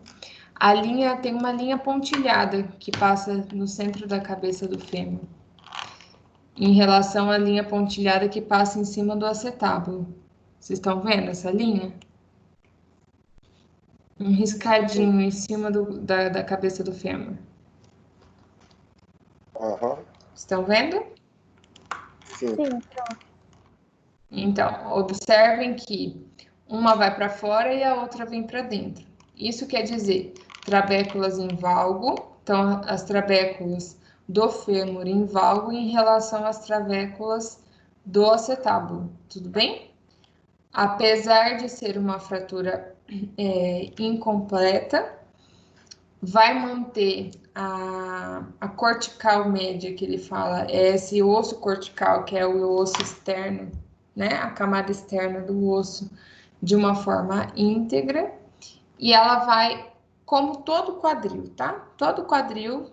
tem uma linha pontilhada que passa no centro da cabeça do fêmur, em relação à linha pontilhada que passa em cima do acetábulo. Vocês estão vendo essa linha? Um riscadinho em cima da cabeça do fêmur. Estão vendo? Sim. Então, observem que uma vai para fora e a outra vem para dentro. Isso quer dizer trabéculas em valgo, então as trabéculas do fêmur em valgo em relação às trabéculas do acetábulo, tudo bem? Apesar de ser uma fratura incompleta, vai manter a cortical média que ele fala, é esse osso cortical, que é o osso externo, né? A camada externa do osso, de uma forma íntegra, e ela vai, como todo quadril, tá? Todo quadril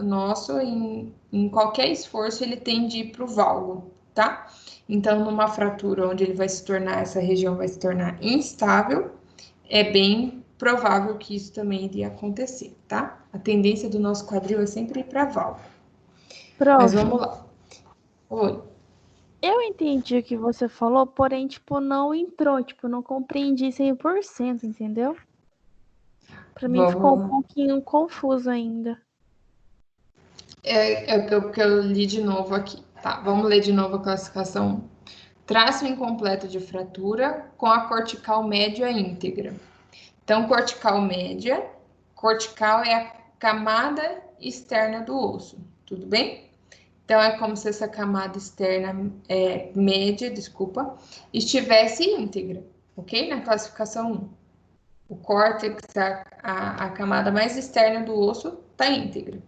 nosso, em qualquer esforço, ele tende a ir para o valgo, tá? Então, numa fratura onde ele vai se tornar, essa região vai se tornar instável, é bem provável que isso também iria acontecer, tá? A tendência do nosso quadril é sempre ir para valgo. Mas vamos lá. Oi. Eu entendi o que você falou, porém, tipo, não entrou, tipo, não compreendi 100%, entendeu? Pra mim ficou um pouquinho confuso ainda. É o que eu li de novo aqui. Tá, vamos ler de novo a classificação. Traço incompleto de fratura com a cortical média íntegra. Então, cortical média, cortical é a camada externa do osso, tudo bem? Então, é como se essa camada externa, média, desculpa, estivesse íntegra, ok? Na classificação 1. O córtex, a camada mais externa do osso, está íntegra.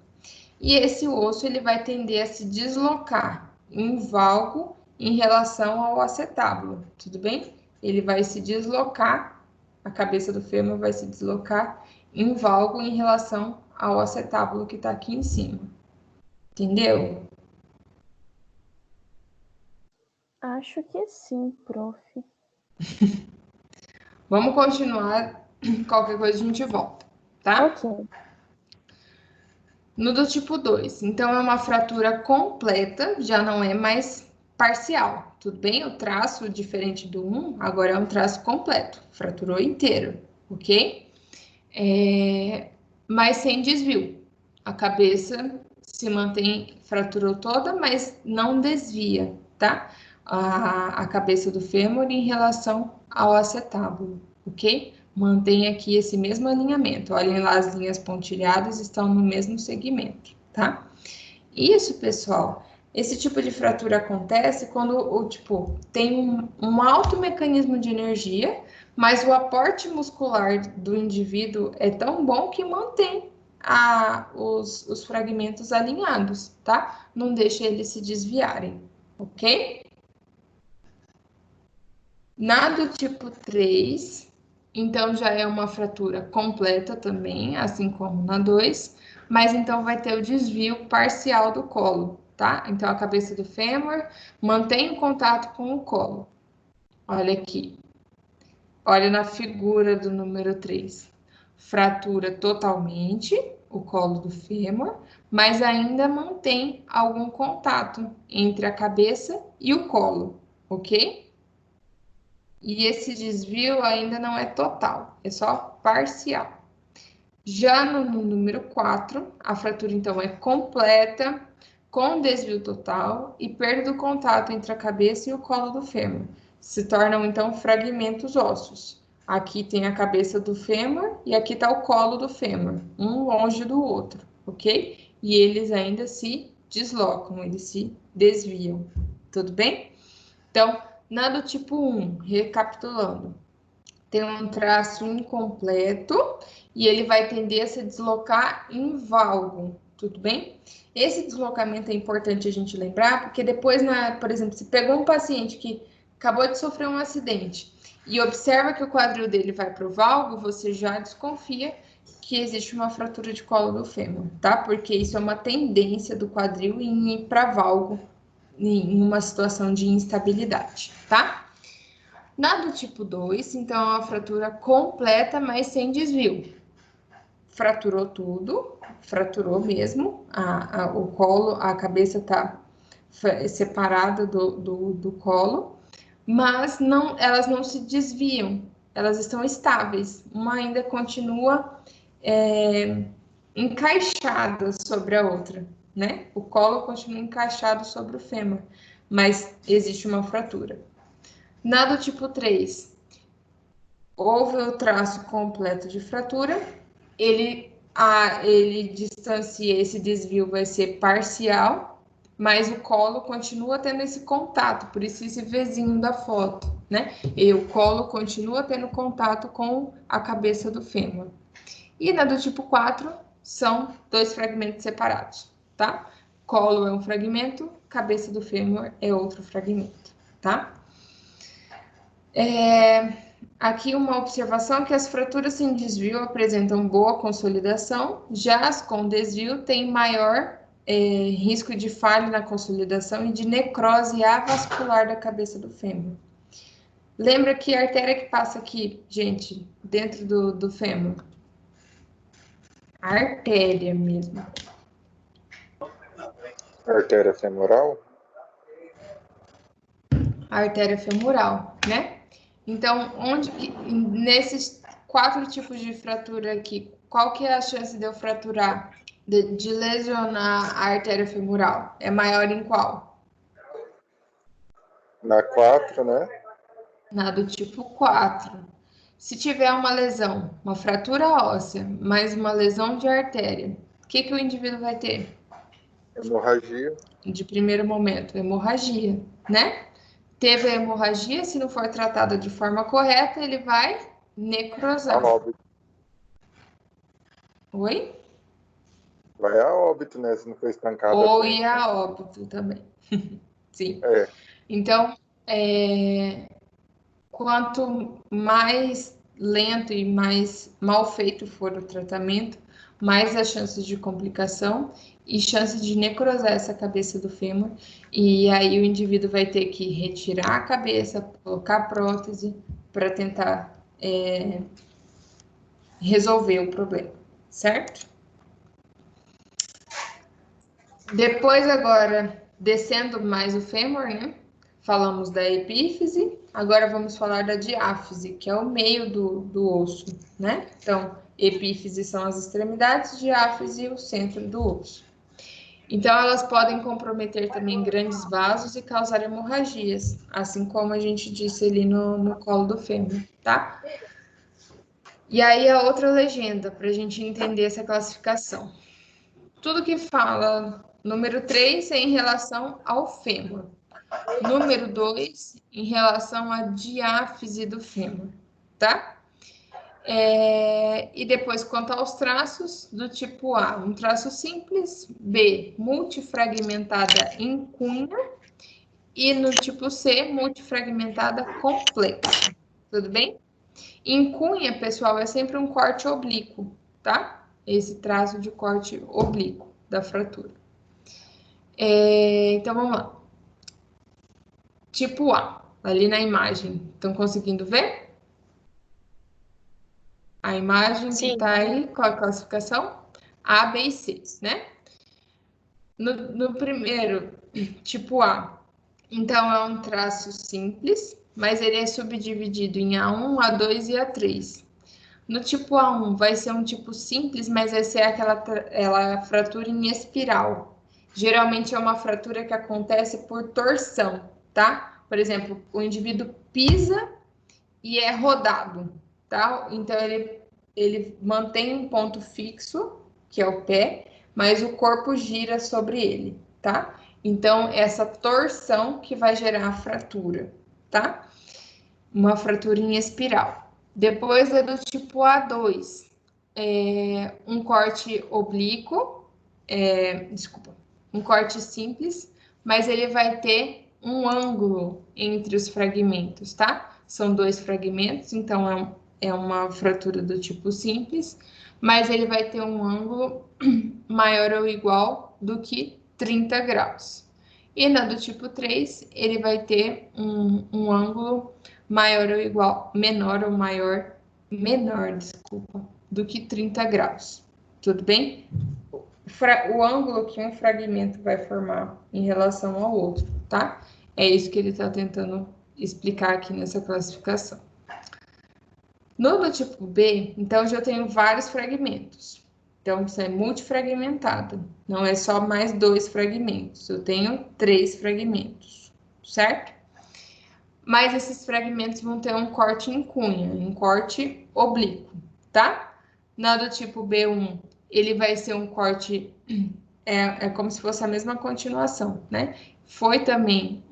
E esse osso, ele vai tender a se deslocar em valgo em relação ao acetábulo, tudo bem? Ele vai se deslocar, a cabeça do fêmur vai se deslocar em valgo em relação ao acetábulo que está aqui em cima. Entendeu? Acho que sim, prof. Vamos continuar, qualquer coisa a gente volta, tá? Ok. No do tipo 2, então é uma fratura completa, já não é mais parcial, tudo bem? O traço, diferente do 1, agora é um traço completo, fraturou inteiro, ok? Mas sem desvio. A cabeça se mantém, fraturou toda, mas não desvia, tá? A cabeça do fêmur em relação ao acetábulo, ok? Mantém aqui esse mesmo alinhamento. Olhem lá, as linhas pontilhadas estão no mesmo segmento, tá? Isso, pessoal, esse tipo de fratura acontece quando o tipo tem um alto mecanismo de energia, mas o aporte muscular do indivíduo é tão bom que mantém os fragmentos alinhados, tá? Não deixa eles se desviarem, ok? Na do tipo 3, então já é uma fratura completa também, assim como na 2, mas então vai ter o desvio parcial do colo, tá? Então a cabeça do fêmur mantém o contato com o colo. Olha aqui. Olha na figura do número 3. Fratura totalmente o colo do fêmur, mas ainda mantém algum contato entre a cabeça e o colo, ok? E esse desvio ainda não é total, é só parcial. Já no número 4, a fratura então é completa, com desvio total e perda do contato entre a cabeça e o colo do fêmur. Se tornam então fragmentos ósseos. Aqui tem a cabeça do fêmur e aqui está o colo do fêmur, um longe do outro, ok? E eles ainda se deslocam, eles se desviam, tudo bem? Então, na do tipo 1, recapitulando, tem um traço incompleto e ele vai tender a se deslocar em valgo, tudo bem? Esse deslocamento é importante a gente lembrar, porque depois, por exemplo, se pegou um paciente que acabou de sofrer um acidente e observa que o quadril dele vai para o valgo, você já desconfia que existe uma fratura de colo do fêmur, tá? Porque isso é uma tendência do quadril em ir para valgo em uma situação de instabilidade, tá? Na do tipo 2, então é uma fratura completa, mas sem desvio. Fraturou tudo, fraturou mesmo, o colo, a cabeça está separada do colo, mas não, elas não se desviam, elas estão estáveis. Uma ainda continua encaixada sobre a outra, né? O colo continua encaixado sobre o fêmur, mas existe uma fratura. Na do tipo 3, houve o traço completo de fratura, ele distancia, esse desvio vai ser parcial, mas o colo continua tendo esse contato, por isso esse vizinho da foto, né? E o colo continua tendo contato com a cabeça do fêmur. E na do tipo 4, são dois fragmentos separados, tá? Colo é um fragmento, cabeça do fêmur é outro fragmento, tá? Aqui uma observação que as fraturas sem desvio apresentam boa consolidação, já as com desvio têm maior risco de falha na consolidação e de necrose avascular da cabeça do fêmur. Lembra que a artéria que passa aqui, gente, dentro do fêmur? A artéria mesmo. Artéria femoral? A artéria femoral, né? Então, nesses 4 tipos de fratura aqui, qual que é a chance de eu fraturar de lesionar a artéria femoral é maior em qual? Na 4, né? Na do tipo 4. Se tiver uma lesão, uma fratura óssea, mais uma lesão de artéria, o que que o indivíduo vai ter? Hemorragia. De primeiro momento, hemorragia, né? Teve a hemorragia, se não for tratada de forma correta, ele vai A necrosar. óbito. Oi? Vai a óbito, né? Se não for estancada. Ou bem. ir a óbito também. Sim. É. Então, quanto mais lento e mais mal feito for o tratamento, mais as chances de complicação e chances de necrosar essa cabeça do fêmur. E aí o indivíduo vai ter que retirar a cabeça, colocar prótese para tentar resolver o problema, certo? Depois agora, descendo mais o fêmur, né? Falamos da epífise, agora vamos falar da diáfise, que é o meio do osso, né? Então, epífise são as extremidades, diáfise o centro do osso. Então, elas podem comprometer também grandes vasos e causar hemorragias, assim como a gente disse ali no colo do fêmur, tá? E aí, a outra legenda, para a gente entender essa classificação. Tudo que fala número 3 é em relação ao fêmur. Número 2, em relação à diáfise do fêmur, tá? E depois, quanto aos traços, do tipo A, um traço simples, B, multifragmentada em cunha, e no tipo C, multifragmentada complexa, tudo bem? Em cunha, pessoal, é sempre um corte oblíquo, tá? Esse traço de corte oblíquo da fratura. Então, vamos lá. Tipo A, ali na imagem. Estão conseguindo ver? A imagem que Sim. está aí, qual a classificação? A, B e C, né? No primeiro, tipo A, então é um traço simples, mas ele é subdividido em A1, A2 e A3. No tipo A1 vai ser um tipo simples, mas vai ser aquela fratura em espiral. Geralmente é uma fratura que acontece por torção, tá? Por exemplo, o indivíduo pisa e é rodado, tá? Então ele mantém um ponto fixo, que é o pé, mas o corpo gira sobre ele, tá? Então essa torção que vai gerar a fratura, tá? Uma fratura em espiral. Depois é do tipo A2, um corte oblíquo, um corte simples, mas ele vai ter um ângulo entre os fragmentos, tá? São 2 fragmentos, então é uma fratura do tipo simples, mas ele vai ter um ângulo maior ou igual do que 30 graus. E na do tipo 3, ele vai ter um ângulo maior ou igual, menor ou maior, menor, desculpa, do que 30 graus. Tudo bem? O ângulo que um fragmento vai formar em relação ao outro, tá? É isso que ele está tentando explicar aqui nessa classificação. No do tipo B, então já tenho vários fragmentos. Então, isso é multifragmentado. Não é só mais 2 fragmentos. Eu tenho 3 fragmentos, certo? Mas esses fragmentos vão ter um corte em cunha, um corte oblíquo, tá? Na do tipo B1, ele vai ser um corte, é como se fosse a mesma continuação, né? Foi também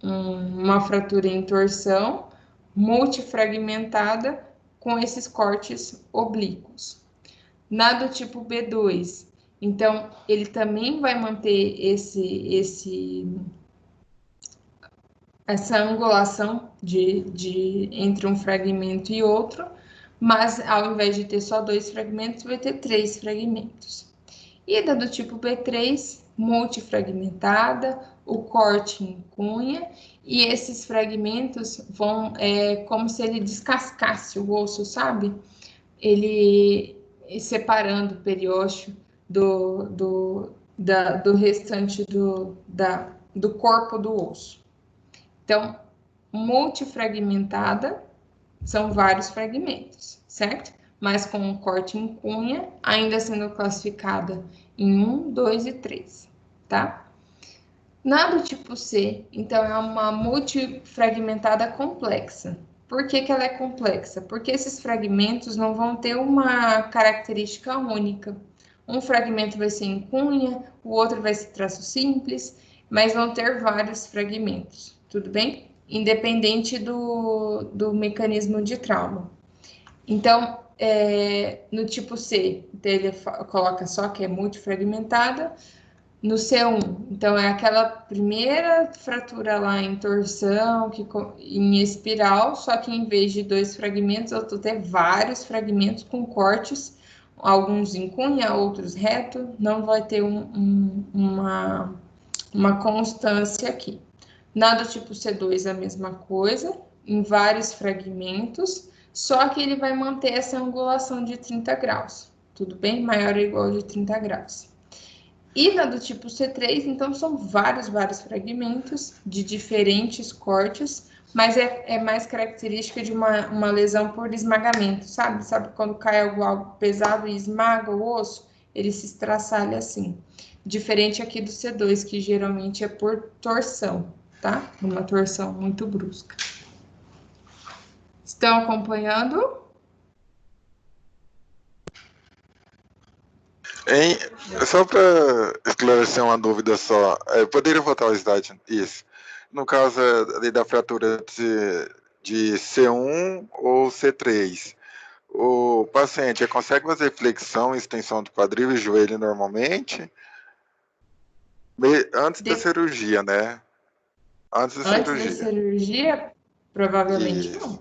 uma fratura em torção, multifragmentada, com esses cortes oblíquos. Na do tipo B2, então, ele também vai manter essa angulação entre um fragmento e outro, mas ao invés de ter só 2 fragmentos, vai ter 3 fragmentos. E da do tipo B3, multifragmentada, o corte em cunha, e esses fragmentos vão, como se ele descascasse o osso, sabe? Ele separando o periósteo do restante do corpo do osso. Então, multifragmentada são vários fragmentos, certo? mas com um corte em cunha, ainda sendo classificada em 1, 2 e 3, tá? Na do tipo C, então, é uma multifragmentada complexa. Por que que ela é complexa? Porque esses fragmentos não vão ter uma característica única. Um fragmento vai ser em cunha, o outro vai ser traço simples, mas vão ter vários fragmentos, tudo bem? Independente do mecanismo de trauma. Então, no tipo C, ele coloca só que é multifragmentada. No C1, então é aquela primeira fratura lá em torção, em espiral, só que em vez de 2 fragmentos, eu vou ter vários fragmentos com cortes, alguns em cunha, outros reto, não vai ter uma constância aqui. Na do tipo C2 a mesma coisa, em vários fragmentos, só que ele vai manter essa angulação de 30 graus, tudo bem? Maior ou igual de 30 graus. E na do tipo C3, então, são vários fragmentos de diferentes cortes, mas é mais característica de uma lesão por esmagamento, sabe? Sabe quando cai algo pesado e esmaga o osso? Ele se estraçalha assim. Diferente aqui do C2, que geralmente é por torção, tá? Uma torção muito brusca. Estão acompanhando? Só para esclarecer uma dúvida só, poderia voltar ao slide? Isso. No caso da fratura de C1 ou C3, o paciente consegue fazer flexão e extensão do quadril e joelho normalmente? Antes da cirurgia, né? Antes da cirurgia, provavelmente Isso. não.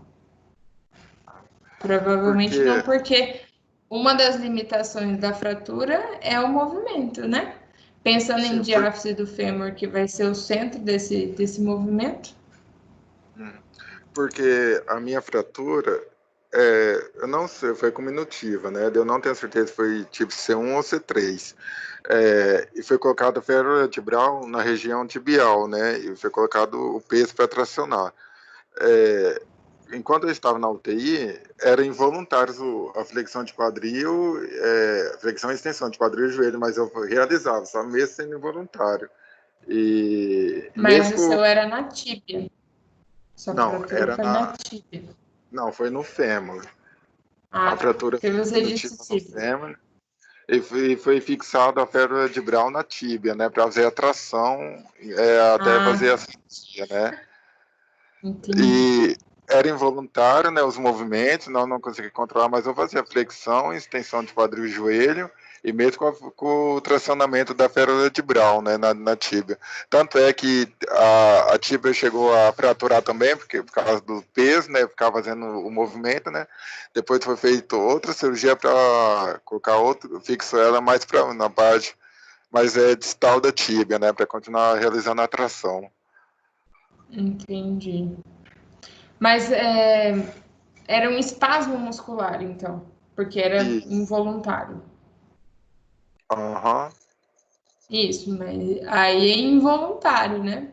Provavelmente não, porque uma das limitações da fratura é o movimento, né? Pensando em diáfise do fêmur, que vai ser o centro desse movimento. Porque a minha fratura, eu não sei, foi cominutiva, né? Eu não tenho certeza se foi tipo C1 ou C3. E foi colocado ferro vertebral na região tibial, né? E foi colocado o peso para tracionar. Enquanto eu estava na UTI, era involuntário a flexão de quadril, flexão e extensão de quadril e joelho, mas eu realizava, só mesmo sendo involuntário. Mas o seu era na tíbia. Não, era na tíbia. Não, foi no fêmur. A fratura foi no fêmur e foi fixado a ferro de Brown na tíbia, né, para fazer a tração até fazer a cirurgia, né? Entendi. E era involuntário, né, os movimentos, não consegui controlar, mas eu fazia flexão, extensão de quadril e joelho, e mesmo com o tracionamento da fémur de Brown, né, na tíbia. Tanto é que a tíbia chegou a fraturar também, por causa do peso, né, ficar fazendo o movimento, né. Depois foi feita outra cirurgia para colocar fixo ela mais na parte mais distal da tíbia, né, para continuar realizando a tração. Entendi. Mas era um espasmo muscular, então, porque era involuntário. Aham. Isso, mas aí é involuntário, né?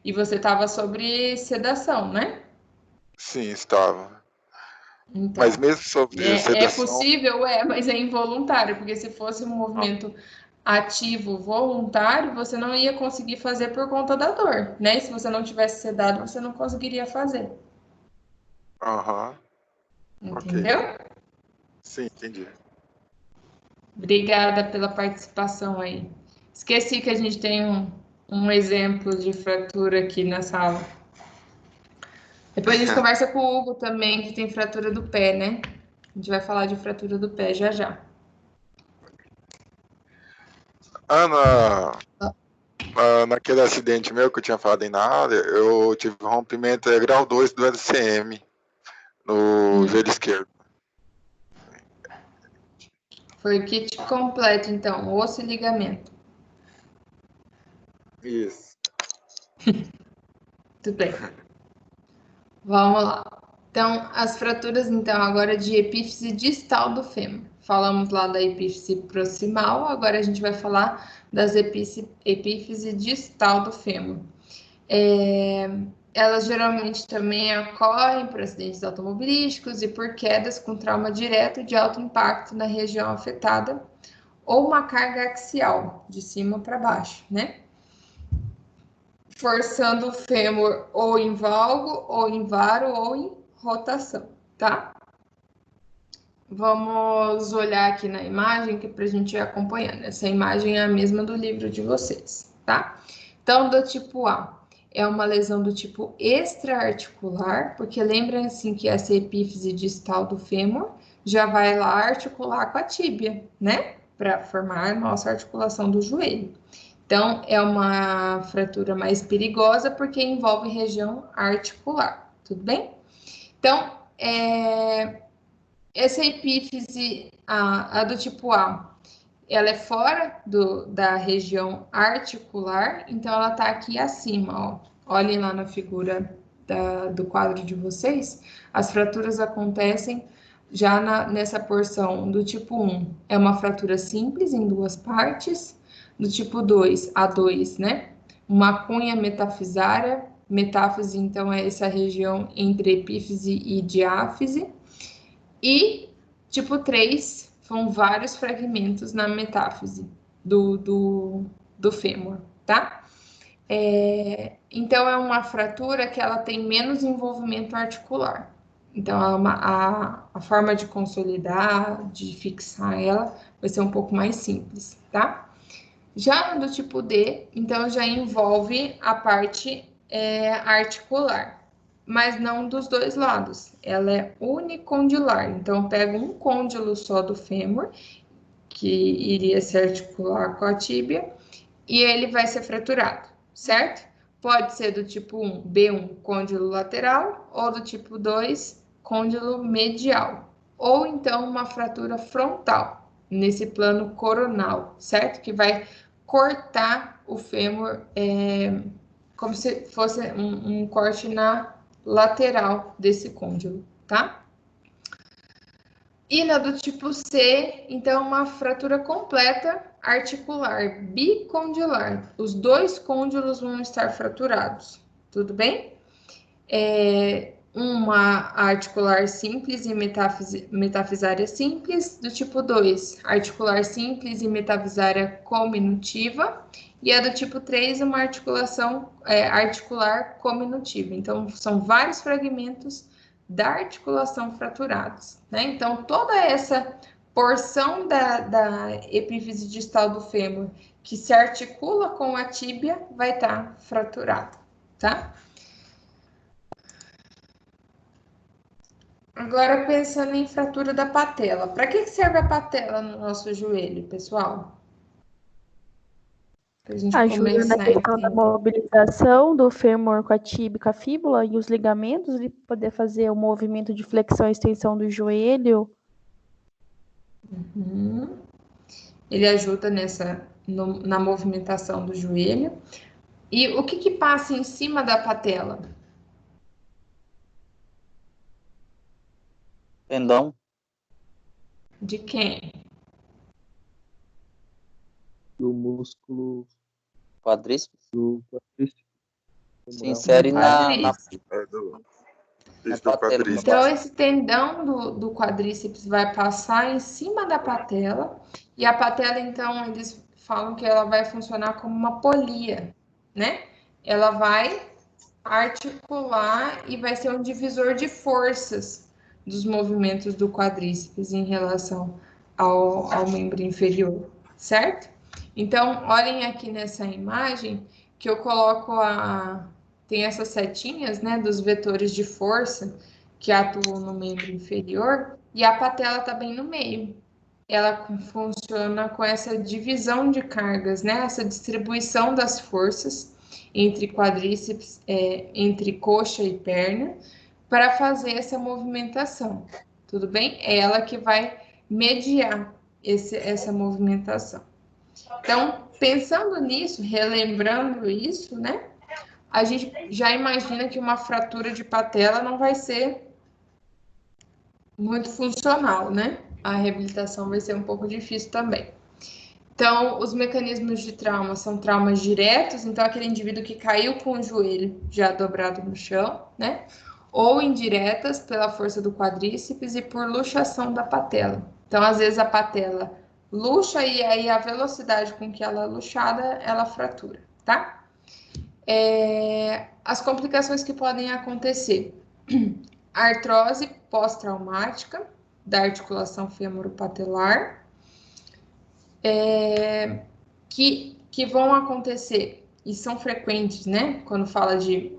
E você estava sobre sedação, né? Sim, estava. Então, mas mesmo sobre sedação... É possível, mas é involuntário, porque se fosse um movimento ativo, voluntário, você não ia conseguir fazer por conta da dor, né? E se você não tivesse sedado, você não conseguiria fazer. Aham. Entendeu? Okay. Sim, entendi. Obrigada pela participação aí. Esqueci que a gente tem um exemplo de fratura aqui na sala. Depois a gente conversa com o Hugo também, que tem fratura do pé, né? A gente vai falar de fratura do pé já já. Ana, naquele acidente meu que eu tinha falado aí na área, eu tive um rompimento grau 2 do LCM no joelho esquerdo. Foi o kit completo, então, osso e ligamento. Isso. Tudo bem. Vamos lá. Então, as fraturas, então, agora de epífise distal do fêmur. Falamos lá da epífise proximal, agora a gente vai falar das epífise distal do fêmur. Elas geralmente também ocorrem por acidentes automobilísticos e por quedas com trauma direto de alto impacto na região afetada ou uma carga axial, de cima para baixo, né? Forçando o fêmur ou em valgo, ou em varo, ou em rotação, tá? Vamos olhar aqui na imagem que para a gente ir acompanhando. Essa imagem é a mesma do livro de vocês, tá? Então, do tipo A é uma lesão do tipo extraarticular, porque lembrem assim que essa epífise distal do fêmur já vai lá articular com a tíbia, né? Para formar a nossa articulação do joelho. Então, é uma fratura mais perigosa porque envolve região articular, tudo bem? Então, essa epífise, a do tipo A, ela é fora da região articular, então ela está aqui acima, ó. Olhem lá na figura do quadro de vocês, as fraturas acontecem já nessa porção do tipo 1. É uma fratura simples em duas partes, do tipo 2, A2, né? Uma cunha metafisária, metáfise, então, é essa região entre epífise e diáfise, e tipo 3 são vários fragmentos na metáfise do fêmur, tá? Então, é uma fratura que ela tem menos envolvimento articular. Então, a forma de consolidar, de fixar ela, vai ser um pouco mais simples, tá? Já no do tipo D, então, já envolve a parte articular, mas não dos dois lados. Ela é unicondilar, então, eu pego um côndilo só do fêmur, que iria se articular com a tíbia, e ele vai ser fraturado, certo? Pode ser do tipo 1, B1, côndilo lateral, ou do tipo 2, côndilo medial. Ou então uma fratura frontal, nesse plano coronal, certo? Que vai cortar o fêmur, como se fosse um corte na lateral desse côndilo, tá? E na do tipo C, então, uma fratura completa articular, bicondilar. Os dois côndilos vão estar fraturados, tudo bem? Uma articular simples e metafisária simples, do tipo 2, articular simples e metafisária cominutiva, e a do tipo 3, uma articulação articular cominutiva. Então, são vários fragmentos da articulação fraturados, né? Então, toda essa porção da epífise distal do fêmur que se articula com a tíbia vai estar fraturada, tá? Agora, pensando em fratura da patela. Para que serve a patela no nosso joelho, pessoal? Para a gente Ajuda na começar a questão da entender. mobilização do fêmur com a tíbia e com a fíbula e os ligamentos, e poder fazer o movimento de flexão e extensão do joelho. Ele ajuda na movimentação do joelho. E o que passa em cima da patela? Tendão, De quem? Do músculo quadríceps, do quadríceps se femoral. insere na Quadríceps. na Do patela. quadríceps. Então, esse tendão do quadríceps vai passar em cima da patela, e a patela, então, eles falam que ela vai funcionar como uma polia, né? Ela vai articular e vai ser um divisor de forças dos movimentos do quadríceps em relação ao membro inferior, certo? Então, olhem aqui nessa imagem que eu coloco tem essas setinhas, né, dos vetores de força que atuam no membro inferior, e a patela está bem no meio. Ela funciona com essa divisão de cargas, né, essa distribuição das forças entre quadríceps, entre coxa e perna, para fazer essa movimentação, tudo bem? É ela que vai mediar essa movimentação. Então, pensando nisso, relembrando isso, né? A gente já imagina que uma fratura de patela não vai ser muito funcional, né? A reabilitação vai ser um pouco difícil também. Então, os mecanismos de trauma são traumas diretos, então aquele indivíduo que caiu com o joelho já dobrado no chão, né? Ou indiretas pela força do quadríceps e por luxação da patela. Então, às vezes a patela luxa e aí a velocidade com que ela é luxada, ela fratura, tá? As complicações que podem acontecer. Artrose pós-traumática da articulação femoropatelar, que vão acontecer e são frequentes, né? Quando fala de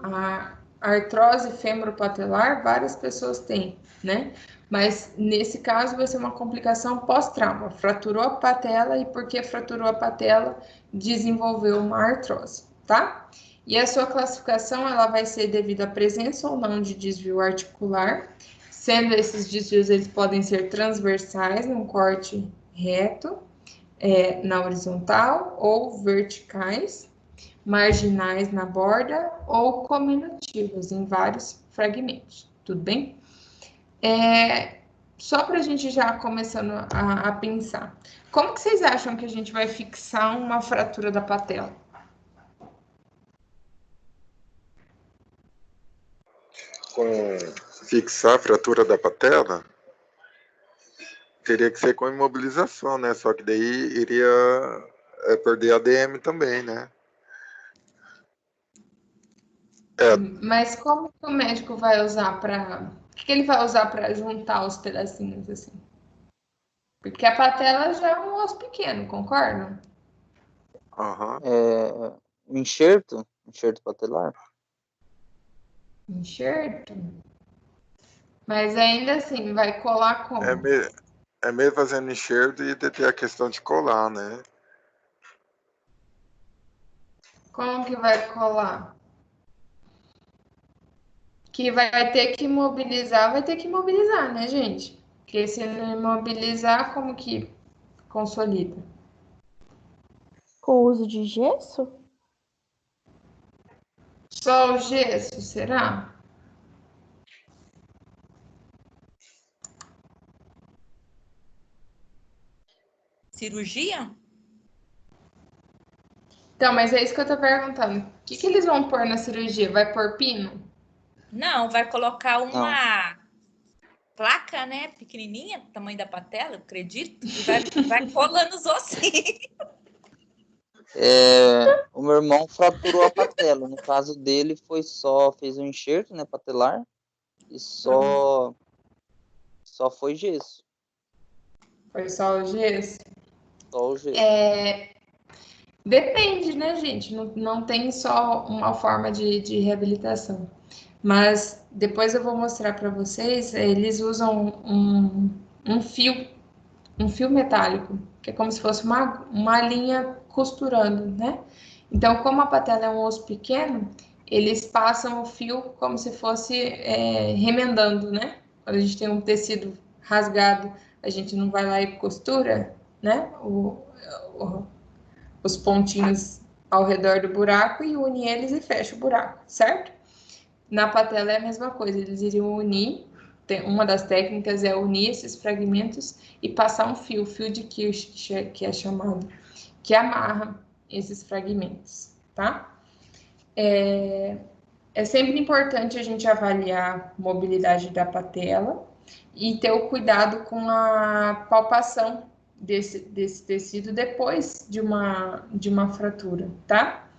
artrose femoropatelar, várias pessoas têm, né? Mas nesse caso vai ser uma complicação pós-trauma. Fraturou a patela e porque fraturou a patela, desenvolveu uma artrose, tá? E a sua classificação, ela vai ser devido à presença ou não de desvio articular, sendo esses desvios, eles podem ser transversais, num corte reto, na horizontal, ou verticais, marginais na borda, ou cominativos, em vários fragmentos, tudo bem? Só para a gente já começando a pensar, como que vocês acham que a gente vai fixar uma fratura da patela? Com fixar a fratura da patela, teria que ser com imobilização, né? Só que daí iria perder ADM também, né? Mas como que o médico vai usar para... O que ele vai usar para juntar os pedacinhos assim? Porque a patela já é um osso pequeno, concordam? Uhum. Enxerto patelar. Enxerto? Mas ainda assim, vai colar como? É meio fazendo enxerto e ter a questão de colar, né? Como que vai colar? Que vai ter que imobilizar, né, gente? Porque se não imobilizar, como que consolida? Com o uso de gesso? Só o gesso, será? Cirurgia? Então, mas é isso que eu tô perguntando. O que eles vão pôr na cirurgia? Vai pôr pino? Não, vai colocar uma placa, né, pequenininha, tamanho da patela, eu acredito, e vai colando os ossinhos. O meu irmão fraturou a patela. No caso dele, fez um enxerto, né, patelar, e só foi gesso. Foi só o gesso? Só o gesso. Depende, né, gente? Não tem só uma forma de reabilitação. Mas depois eu vou mostrar para vocês, eles usam um fio metálico, que é como se fosse uma linha costurando, né? Então, como a patela é um osso pequeno, eles passam o fio como se fosse remendando, né? Quando a gente tem um tecido rasgado, a gente não vai lá e costura, né? Os pontinhos ao redor do buraco e une eles e fecha o buraco, certo? Na patela é a mesma coisa, eles iriam unir, uma das técnicas é unir esses fragmentos e passar um fio de Kirsch, que é chamado, que amarra esses fragmentos, tá? É sempre importante a gente avaliar a mobilidade da patela e ter o cuidado com a palpação desse tecido depois de uma fratura, tá?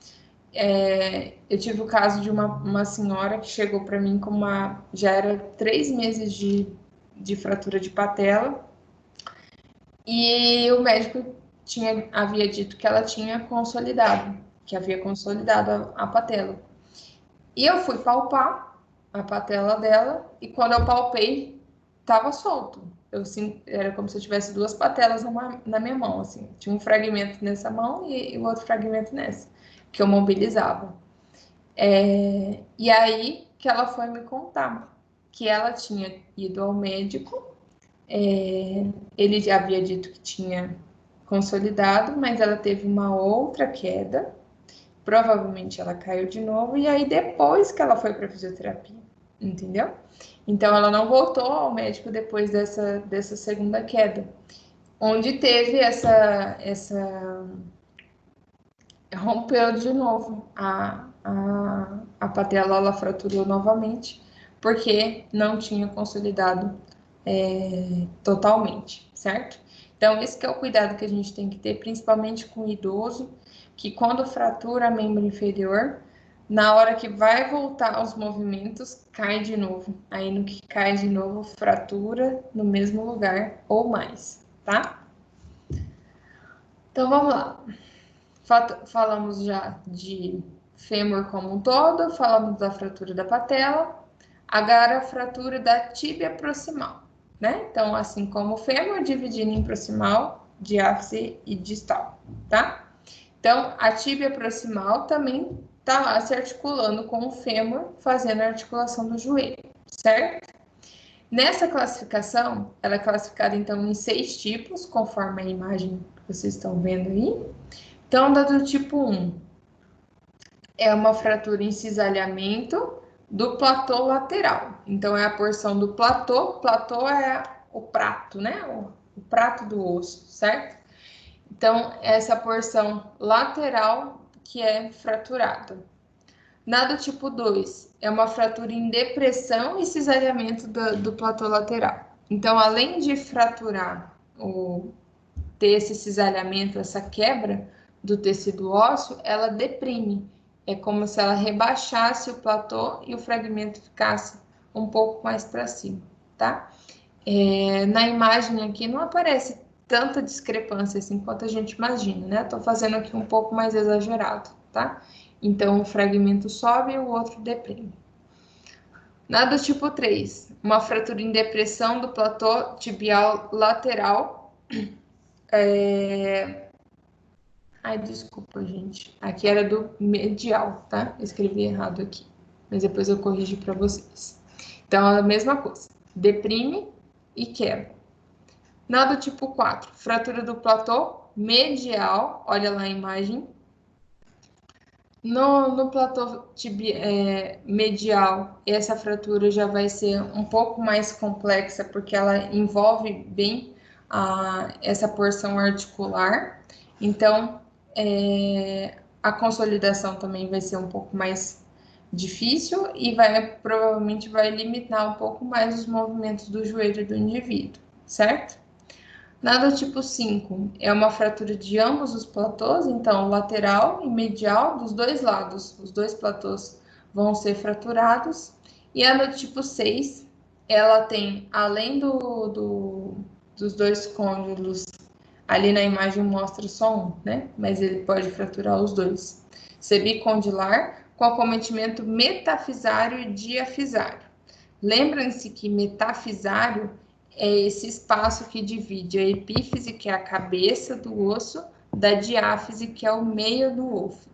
Eu tive o caso de uma senhora que chegou para mim com já era 3 meses de fratura de patela e o médico havia dito que ela tinha consolidado, que havia consolidado a patela. E eu fui palpar a patela dela e quando eu palpei, estava solto. Era como se eu tivesse duas patelas na minha mão, assim. Tinha um fragmento nessa mão e o outro fragmento nessa, que eu mobilizava. E aí que ela foi me contar que ela tinha ido ao médico, ele já havia dito que tinha consolidado, mas ela teve uma outra queda, provavelmente ela caiu de novo, e aí depois que ela foi para fisioterapia, entendeu? Então ela não voltou ao médico depois dessa segunda queda. onde teve essa rompeu de novo a patela, ela fraturou novamente, porque não tinha consolidado totalmente, certo? Então, esse que é o cuidado que a gente tem que ter, principalmente com o idoso, que quando fratura a membro inferior, na hora que vai voltar aos movimentos, cai de novo. Aí, no que cai de novo, fratura no mesmo lugar ou mais, tá? Então, vamos lá. Falamos já de fêmur como um todo, falamos da fratura da patela, agora a fratura da tíbia proximal, né? Então, assim como o fêmur, dividindo em proximal, diáfise e distal, tá? Então, a tíbia proximal também tá lá se articulando com o fêmur, fazendo a articulação do joelho, certo? Nessa classificação, ela é classificada, então, em 6 tipos, conforme a imagem que vocês estão vendo aí. Então, da do tipo 1, é uma fratura em cisalhamento do platô lateral. Então, é a porção do platô. Platô é o prato, né? O prato do osso, certo? Então, essa porção lateral que é fraturada. Na do tipo 2, é uma fratura em depressão e cisalhamento do platô lateral. Então, além de fraturar, ter esse cisalhamento, essa quebra do tecido ósseo, ela deprime. É como se ela rebaixasse o platô e o fragmento ficasse um pouco mais para cima, tá? Na imagem aqui não aparece tanta discrepância assim quanto a gente imagina, né? Tô fazendo aqui um pouco mais exagerado, tá? Então, o fragmento sobe e o outro deprime. Na do tipo 3, uma fratura em depressão do platô tibial lateral. Ai, desculpa, gente. Aqui era do medial, tá? Eu escrevi errado aqui. Mas depois eu corrigi para vocês. Então, é a mesma coisa. Deprime e quebra. Na do tipo 4, fratura do platô medial. Olha lá a imagem. No platô medial, essa fratura já vai ser um pouco mais complexa, porque ela envolve bem essa porção articular. Então, a consolidação também vai ser um pouco mais difícil e provavelmente vai limitar um pouco mais os movimentos do joelho do indivíduo, certo? Na do tipo 5, é uma fratura de ambos os platôs, então lateral e medial dos dois lados, os dois platôs vão ser fraturados. E a do tipo 6, ela tem, além dos dois côndilos, ali na imagem mostra só um, né? Mas ele pode fraturar os dois. Sebicondilar com acometimento metafisário e diafisário. Lembrem-se que metafisário é esse espaço que divide a epífise, que é a cabeça do osso, da diáfise, que é o meio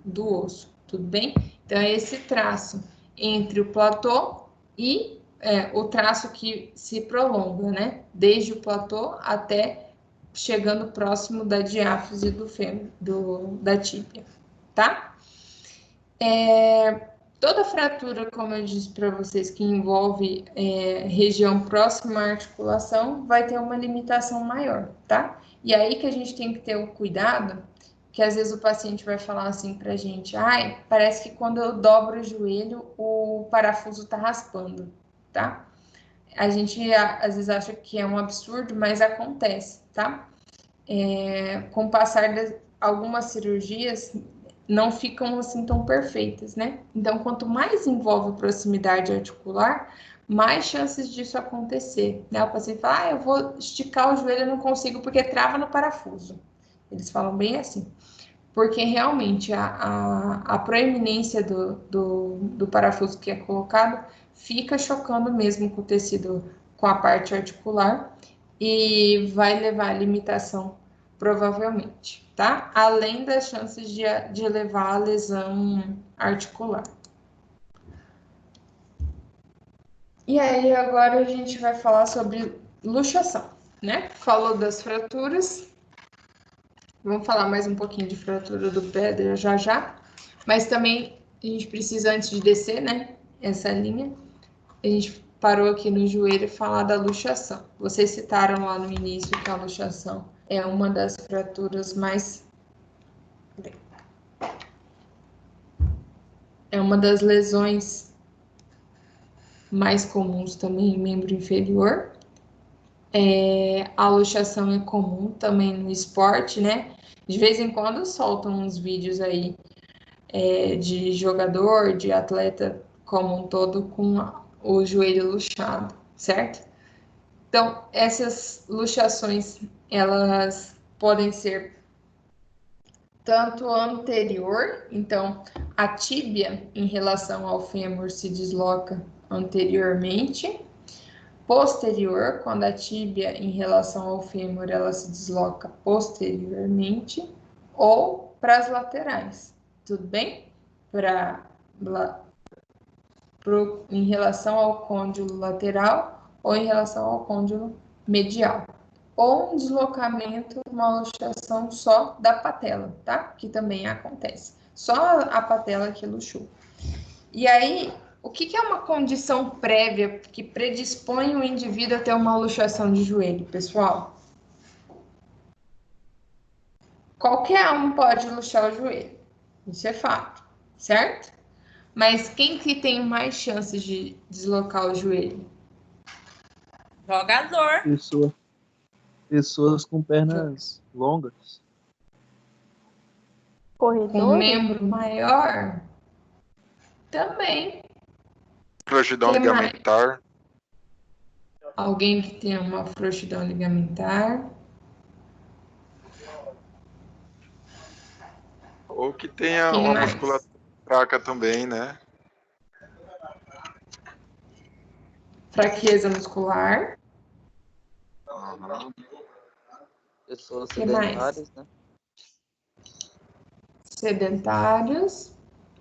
do osso, tudo bem? Então, é esse traço entre o platô e o traço que se prolonga, né? Desde o platô até chegando próximo da diáfise do fêmur, da tíbia, tá? Toda fratura, como eu disse para vocês, que envolve região próxima à articulação, vai ter uma limitação maior, tá? E aí que a gente tem que ter o cuidado, que às vezes o paciente vai falar assim pra gente, ai, parece que quando eu dobro o joelho, o parafuso tá raspando, tá? A gente às vezes acha que é um absurdo, mas acontece, tá? Com o passar de algumas cirurgias, não ficam assim tão perfeitas, né? Então, quanto mais envolve proximidade articular, mais chances disso acontecer, né? O paciente fala, eu vou esticar o joelho, eu não consigo porque trava no parafuso. Eles falam bem assim. Porque realmente a proeminência do parafuso que é colocado fica chocando mesmo com o tecido, com a parte articular, e vai levar à limitação, provavelmente, tá? Além das chances de levar à lesão articular. E aí, agora a gente vai falar sobre luxação, né? Falou das fraturas. Vamos falar mais um pouquinho de fratura do pé já. Mas também a gente precisa, antes de descer, né? Essa linha, a gente parou aqui no joelho e falar da luxação. Vocês citaram lá no início que a luxação é uma das fraturas mais... É uma das lesões mais comuns também em membro inferior. A luxação é comum também no esporte, né? De vez em quando soltam uns vídeos aí de jogador, de atleta como um todo com o joelho luxado, certo? Então, essas luxações, elas podem ser tanto anterior, então a tíbia em relação ao fêmur se desloca anteriormente, posterior, quando a tíbia em relação ao fêmur ela se desloca posteriormente, ou para as laterais, tudo bem? Em relação ao côndilo lateral ou em relação ao côndilo medial. Ou um deslocamento, uma luxação só da patela, tá? Que também acontece. Só a patela que luxou. E aí, o que é uma condição prévia que predispõe o indivíduo a ter uma luxação de joelho, pessoal? Qualquer um pode luxar o joelho. Isso é fato, certo? Mas quem que tem mais chances de deslocar o joelho? Jogador. Pessoas com pernas longas. Com um Corredores? membro maior? Também. Frouxidão Que mais? ligamentar. Alguém que tenha uma frouxidão ligamentar? Ou que tenha Quem uma mais? musculatura fraca também, né? Fraqueza muscular? Uhum. Pessoas Que mais? sedentárias, né? Sedentários,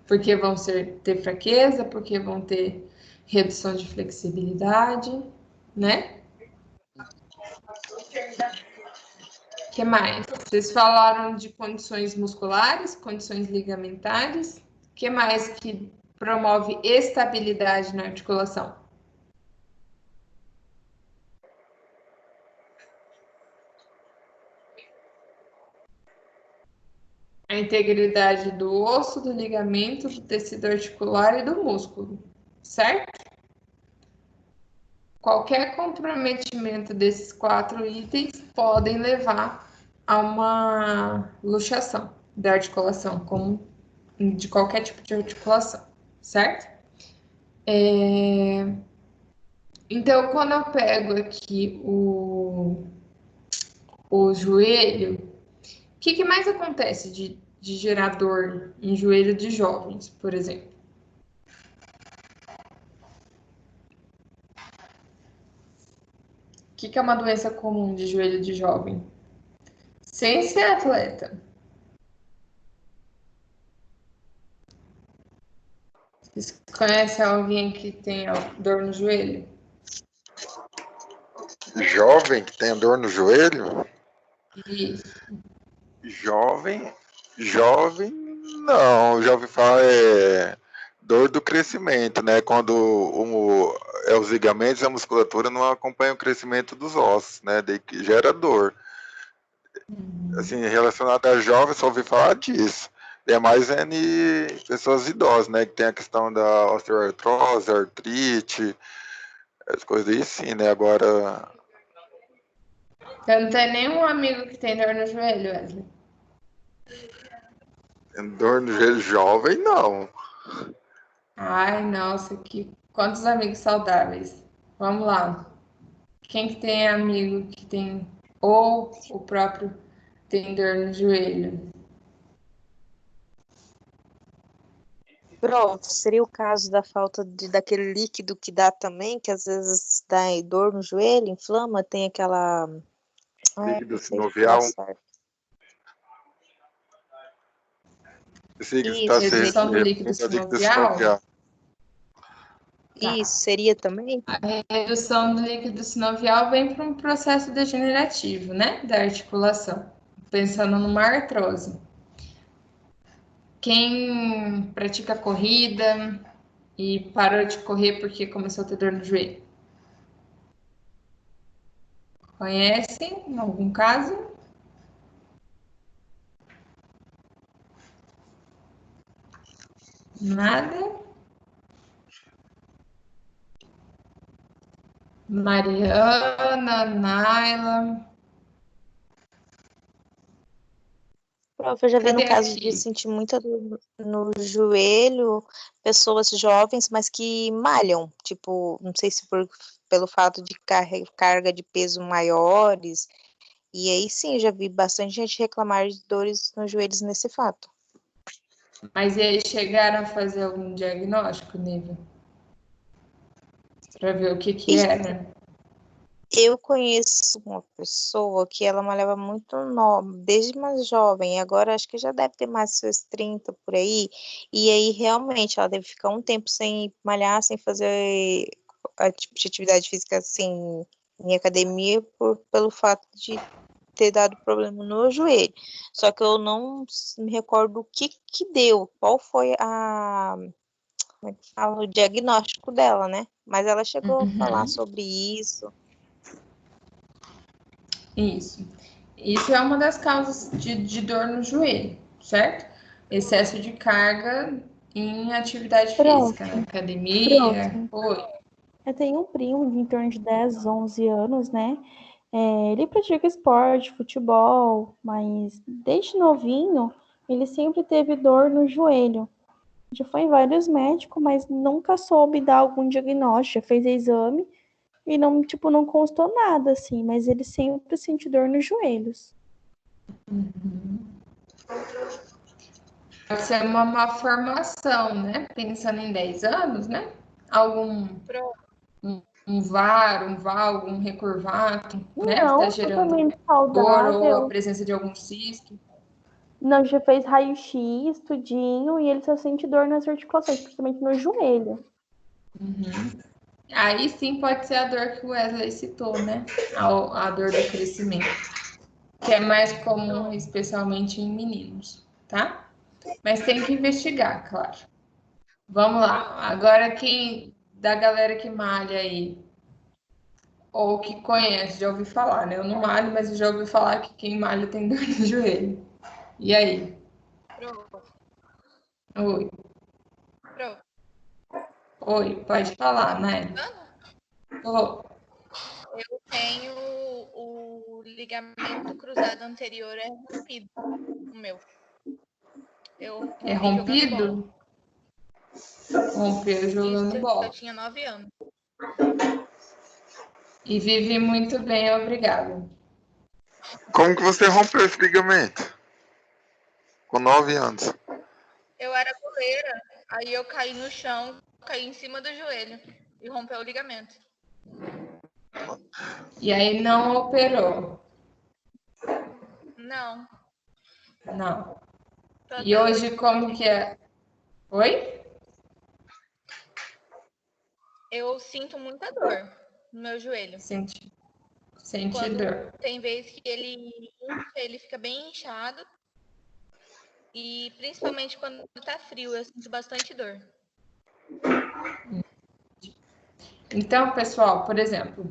porque vão ter fraqueza, porque vão ter redução de flexibilidade, né? Que mais? Vocês falaram de condições musculares, condições ligamentares. Que mais que promove estabilidade na articulação? A integridade do osso, do ligamento, do tecido articular e do músculo, certo? Qualquer comprometimento desses 4 itens podem levar a uma luxação da articulação, como de qualquer tipo de articulação, certo? Então, quando eu pego aqui o joelho, o que mais acontece de gerar dor em joelho de jovens, por exemplo? O que é uma doença comum de joelho de jovem? Sem ser atleta. Vocês conhecem alguém que tenha dor no joelho? Jovem que tem dor no joelho? Isso. Jovem, não. Já ouvi falar dor do crescimento, né? Quando os ligamentos e a musculatura não acompanham o crescimento dos ossos, né? Daí que gera dor. Assim, relacionado a jovens, só ouvi falar disso. É mais em pessoas idosas, né? Que tem a questão da osteoartrose, artrite, as coisas aí sim, né? Agora, Você não tem nenhum amigo que tem dor no joelho, Wesley? dor no joelho jovem, não. Ai, nossa, quantos amigos saudáveis. Vamos lá. Quem que tem amigo que tem, ou o próprio tem dor no joelho? Prof, seria o caso da falta daquele líquido que dá também, que às vezes dá dor no joelho, inflama, tem aquela... Líquido não sei sinovial. falar certo. Esse que Isso, está se redução do referindo líquido ao líquido sinovial? sinovial. Isso, seria também? A redução do líquido sinovial vem para um processo degenerativo, né, da articulação, pensando numa artrose. Quem pratica corrida e parou de correr porque começou a ter dor no joelho? Conhecem, em algum caso? Nada. Mariana, Naila. Prof, eu já vi no Cadê caso de aqui? sentir muita dor no joelho, pessoas jovens, mas que malham, tipo, não sei se pelo fato de carga de peso maiores, e aí sim, eu já vi bastante gente reclamar de dores nos joelhos nesse fato. Mas e aí chegaram a fazer algum diagnóstico, Nívia? Para ver o que E era? eu conheço uma pessoa que ela malhava muito nova, desde mais jovem, agora acho que já deve ter mais de seus 30 por aí, e aí realmente ela deve ficar um tempo sem malhar, sem fazer tipo de atividade física assim em academia pelo fato de ter dado problema no joelho. Só que eu não me recordo o que deu, qual foi como é que fala, o diagnóstico dela, né? Mas ela chegou a falar sobre isso. Isso. Isso é uma das causas de dor no joelho, certo? Excesso de carga em atividade Prof, física, na academia. Oi. eu tenho um primo de em torno de 10, 11 anos, né? Ele pratica esporte, futebol, mas desde novinho ele sempre teve dor no joelho. Já foi em vários médicos, mas nunca soube dar algum diagnóstico. Já fez exame e não, tipo, não constou nada, assim, mas ele sempre sentiu dor nos joelhos. Pode ser uma malformação, né? Pensando em 10 anos, né? Algum um VAR, um valgo, um recurvato, né? Que está Não, gerando totalmente dor ou a saudável. presença de algum cisto. Não, já fez raio-x, tudinho, e ele só sente dor nas articulações, principalmente no joelho. Aí sim pode ser a dor que o Wesley citou, né? A dor do crescimento, que é mais comum, especialmente em meninos, tá? Mas tem que investigar, claro. Vamos lá. Agora quem da galera que malha aí, ou que conhece, já ouvi falar, né? Eu não malho, mas eu já ouvi falar que quem malha tem dor no joelho. E aí? Prof, Oi. prof, Oi, pode falar, né? Tô. eu tenho o ligamento cruzado anterior é rompido, o meu. Eu É rompi jogando bola. rompido? Rompeu Isso, jogando eu bola. tinha 9 anos. E vive muito bem, obrigada. Como que você rompeu esse ligamento? Com 9 anos. Eu era goleira, aí eu caí no chão, caí em cima do joelho e rompeu o ligamento. E aí não operou? Não, Não. tô E até hoje hoje. como que é? Oi? Eu sinto muita dor no meu joelho. Sente Quando dor. tem vez que ele incha, ele fica bem inchado. E principalmente quando tá frio, eu sinto bastante dor. Então, pessoal, por exemplo,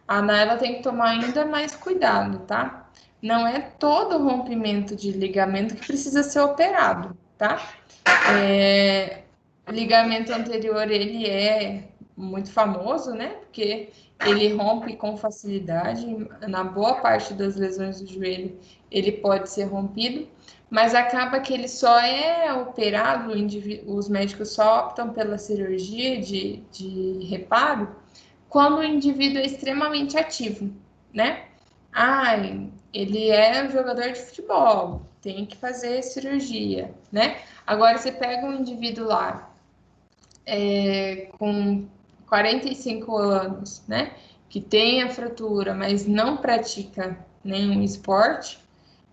a Naila tem que tomar ainda mais cuidado, tá? Não é todo rompimento de ligamento que precisa ser operado, tá? Ligamento anterior, ele é muito famoso, né? Porque ele rompe com facilidade. Na boa parte das lesões do joelho, ele pode ser rompido, mas acaba que ele só é operado, os médicos só optam pela cirurgia de reparo quando o indivíduo é extremamente ativo, né? Ai, ele é um jogador de futebol, tem que fazer cirurgia, né? Agora você pega um indivíduo lá com 45 anos, né? Que tem a fratura, mas não pratica nenhum esporte,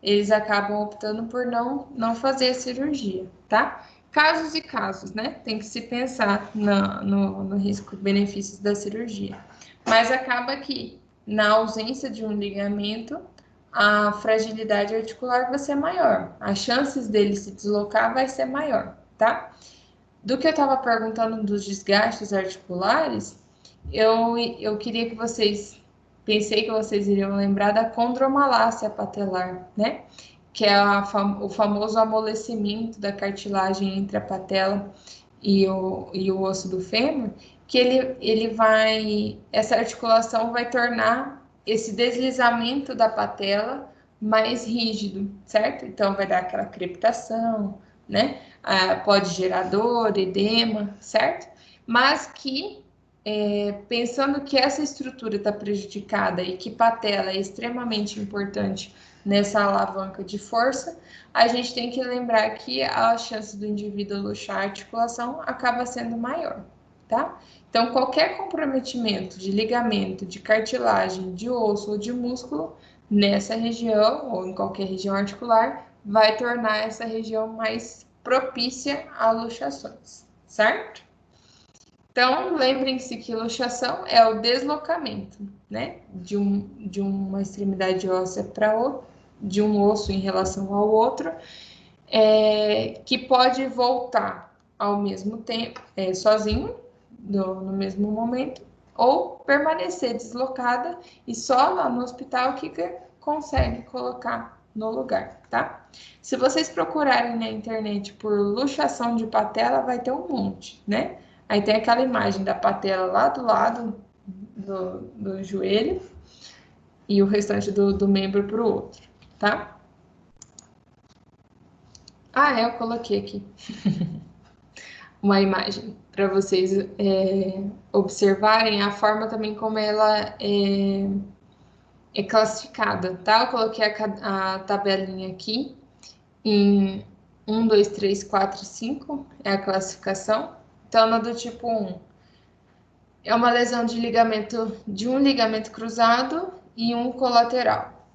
eles acabam optando por não fazer a cirurgia, tá? Casos e casos, né? Tem que se pensar no risco-benefícios da cirurgia. Mas acaba que, na ausência de um ligamento, a fragilidade articular vai ser maior. As chances dele se deslocar vai ser maior, tá? Do que eu estava perguntando dos desgastes articulares, eu queria que vocês, pensei que vocês iriam lembrar da condromalácia patelar, né? que é o famoso amolecimento da cartilagem entre a patela e o osso do fêmur, que essa articulação vai tornar esse deslizamento da patela mais rígido, certo? Então, vai dar aquela crepitação, né? Pode gerar dor, edema, certo? Mas que, pensando que essa estrutura está prejudicada e que patela é extremamente importante nessa alavanca de força, a gente tem que lembrar que a chance do indivíduo luxar a articulação acaba sendo maior, tá? Então, qualquer comprometimento de ligamento, de cartilagem, de osso ou de músculo nessa região ou em qualquer região articular vai tornar essa região mais propícia a luxações, certo? Então, lembrem-se que luxação é o deslocamento, né, de uma extremidade óssea para outra, de um osso em relação ao outro, que pode voltar ao mesmo tempo, sozinho, no mesmo momento, ou permanecer deslocada e só lá no hospital que consegue colocar no lugar, tá? Se vocês procurarem na internet por luxação de patela, vai ter um monte, né? Aí tem aquela imagem da patela lá do lado do joelho e o restante do membro para o outro, tá? Eu coloquei aqui uma imagem para vocês observarem a forma também como ela é classificada, tá? Eu coloquei a tabelinha aqui em 1, 2, 3, 4, 5, é a classificação. Então, na do tipo 1, é uma lesão de um ligamento cruzado e um colateral.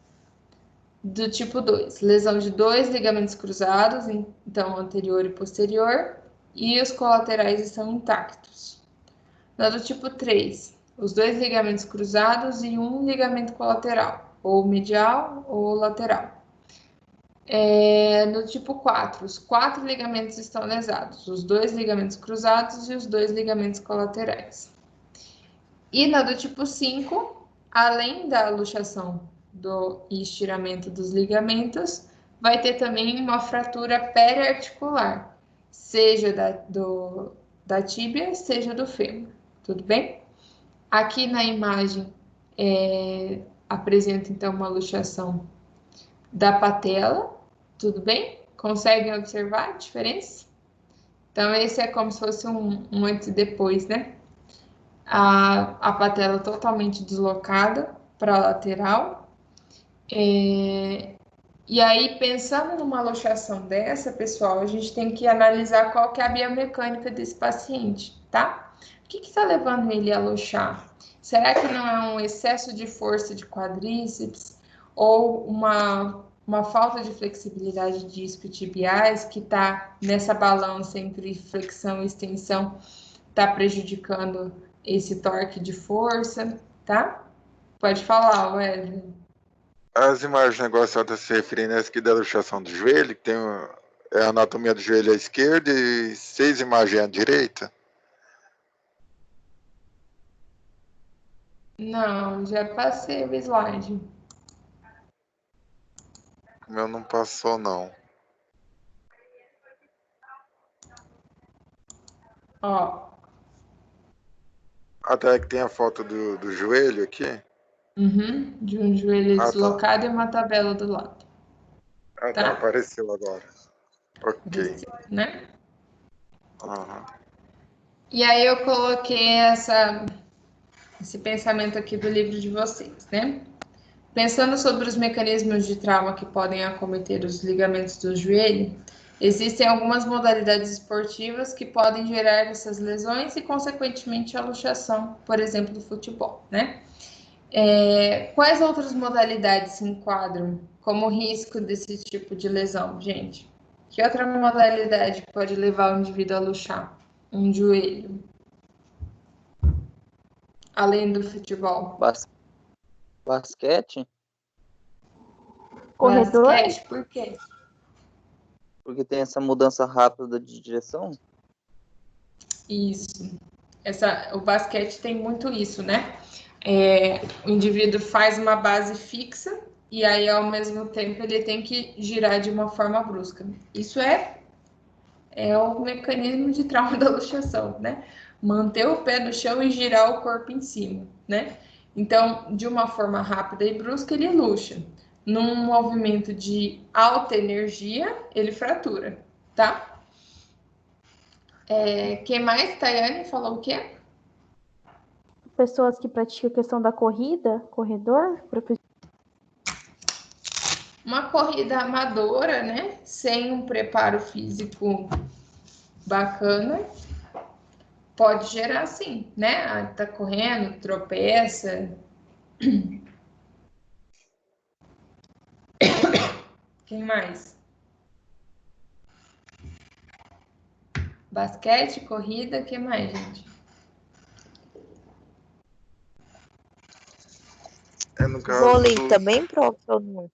Do tipo 2, lesão de 2 ligamentos cruzados, então anterior e posterior, e os colaterais estão intactos. Na do tipo 3, os 2 ligamentos cruzados e um ligamento colateral, ou medial ou lateral. No tipo 4, os 4 ligamentos estão lesados, os 2 ligamentos cruzados e os 2 ligamentos colaterais. E na do tipo 5, além da luxação e estiramento dos ligamentos, vai ter também uma fratura periarticular, seja da tíbia, seja do fêmur, tudo bem? Aqui na imagem apresenta então uma luxação da patela, tudo bem? Conseguem observar a diferença? Então, esse é como se fosse um antes e depois, né? A patela totalmente deslocada para a lateral. E aí, pensando numa luxação dessa, pessoal, a gente tem que analisar qual que é a biomecânica desse paciente, tá? O que está levando ele a luxar? Será que não é um excesso de força de quadríceps ou uma falta de flexibilidade de isquiotibiais que está nessa balança entre flexão e extensão, está prejudicando esse torque de força, tá? Pode falar, Wesley. As imagens negociadas se referindo a essa aqui da luxação do joelho, que tem a anatomia do joelho à esquerda e 6 imagens à direita? Não, já passei o slide. O meu não passou, não. Ó. Até que tem a foto do joelho aqui? De um joelho deslocado tá. e uma tabela do lado. Tá, apareceu agora. Ok. Apareceu, né? Uhum. E aí eu coloquei esse pensamento aqui do livro de vocês, né? Pensando sobre os mecanismos de trauma que podem acometer os ligamentos do joelho, existem algumas modalidades esportivas que podem gerar essas lesões e, consequentemente, a luxação, por exemplo, do futebol, né? Quais outras modalidades se enquadram como risco desse tipo de lesão, gente? Que outra modalidade pode levar o indivíduo a luxar um joelho? Além do futebol. Basquete? Corredor? Basquete, por quê? Porque tem essa mudança rápida de direção? Isso. O basquete tem muito isso, né? O indivíduo faz uma base fixa e aí, ao mesmo tempo, ele tem que girar de uma forma brusca. Isso é o mecanismo de trauma da luxação, né? Manter o pé no chão e girar o corpo em cima, né? Então, de uma forma rápida e brusca, ele luxa. Num movimento de alta energia, ele fratura, tá? Quem mais? Tayane falou o quê? Pessoas que praticam a questão da corrida, corredor, Uma corrida amadora, né? Sem um preparo físico bacana, pode gerar sim, né? Ah, tá correndo, tropeça. Quem mais? Basquete, corrida, que mais, gente? No caso Vôlei dos... também, prof, ou não?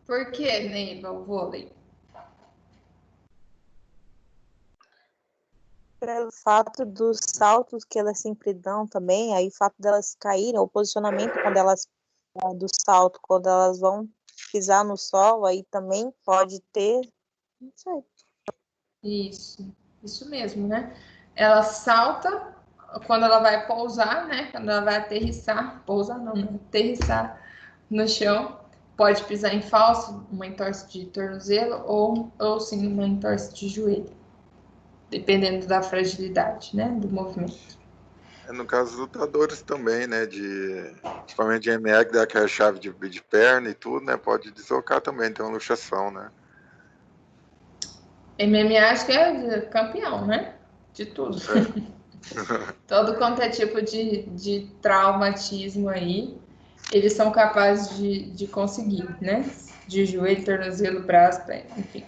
Por que, Neiva, o vôlei? Pelo fato dos saltos que elas sempre dão também, aí o fato delas caírem, o posicionamento quando elas do salto, quando elas vão pisar no solo, aí também pode ter, não sei. Isso mesmo, né? Ela salta quando ela vai pousar, né? Quando ela vai aterrissar, pousar não, né? Aterrissar no chão, pode pisar em falso, uma entorse de tornozelo ou sim uma entorse de joelho, dependendo da fragilidade, né? Do movimento. No caso dos lutadores também, né? Principalmente de MMA, que dá aquela chave de perna e tudo, né? Pode deslocar também, tem uma luxação, né? MMA acho que é campeão, né? De tudo. Todo quanto é tipo de traumatismo aí, eles são capazes de conseguir, né? De joelho, tornozelo, braço, pé, enfim.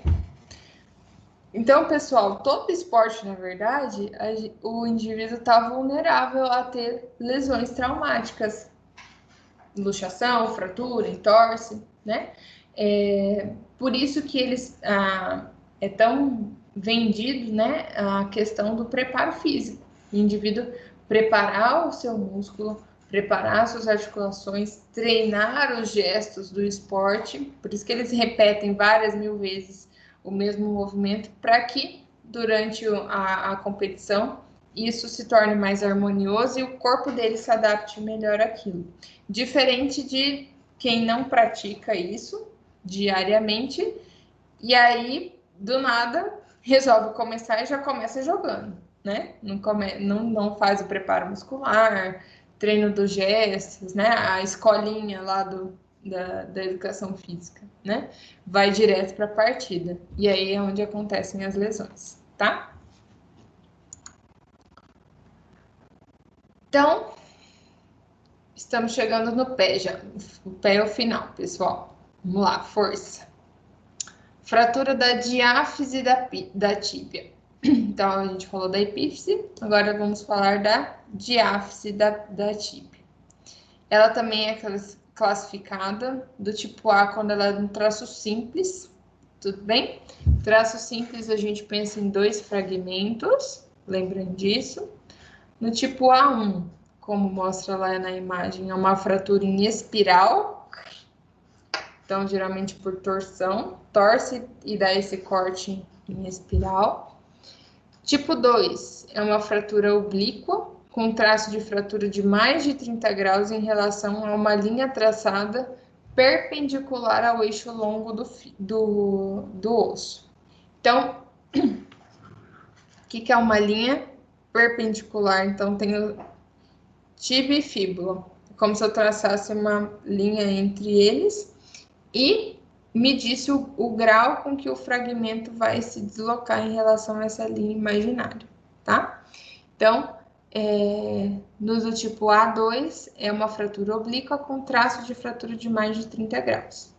Então, pessoal, todo esporte, na verdade, o indivíduo está vulnerável a ter lesões traumáticas, luxação, fratura, entorse, né? Por isso que é tão vendido, né, a questão do preparo físico. O indivíduo preparar o seu músculo, preparar suas articulações, treinar os gestos do esporte, por isso que eles repetem várias mil vezes o mesmo movimento, para que durante a competição isso se torne mais harmonioso e o corpo dele se adapte melhor àquilo. Diferente de quem não pratica isso diariamente, e aí, do nada, resolve começar e já começa jogando, né? Não faz o preparo muscular, treino dos gestos, né? A escolinha lá da educação física, né? Vai direto para a partida. E aí é onde acontecem as lesões, tá? Então, estamos chegando no pé já. O pé é o final, pessoal. Vamos lá, força. Fratura da diáfise da tíbia. Então, a gente falou da epífise, agora vamos falar da diáfise da tíbia. Ela também é classificada do tipo A quando ela é um traço simples, tudo bem? Traço simples a gente pensa em 2 fragmentos, lembrando disso. No tipo A1, como mostra lá na imagem, é uma fratura em espiral, então geralmente por torção, torce e dá esse corte em espiral. Tipo 2 é uma fratura oblíqua, com traço de fratura de mais de 30 graus em relação a uma linha traçada perpendicular ao eixo longo do osso. Então, o que é uma linha perpendicular? Então, tem o tíbia e fíbula, como se eu traçasse uma linha entre eles e medisse o grau com que o fragmento vai se deslocar em relação a essa linha imaginária, tá? Então, no do tipo A2, é uma fratura oblíqua com traço de fratura de mais de 30 graus.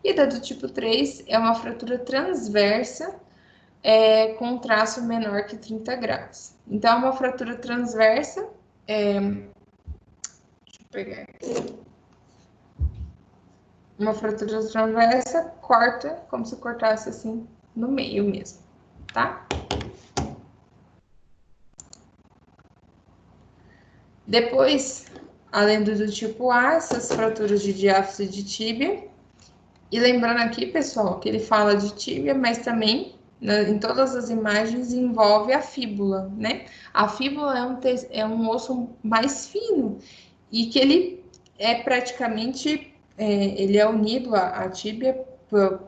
E da do tipo 3 é uma fratura transversa com traço menor que 30 graus. Então, uma fratura transversa, deixa eu pegar aqui. Uma fratura transversa corta, como se cortasse assim no meio mesmo, tá? Depois, além do tipo A, essas fraturas de diáfise de tíbia. E lembrando aqui, pessoal, que ele fala de tíbia, mas também em todas as imagens envolve a fíbula, né? A fíbula é um osso mais fino e que ele é praticamente, ele é unido à tíbia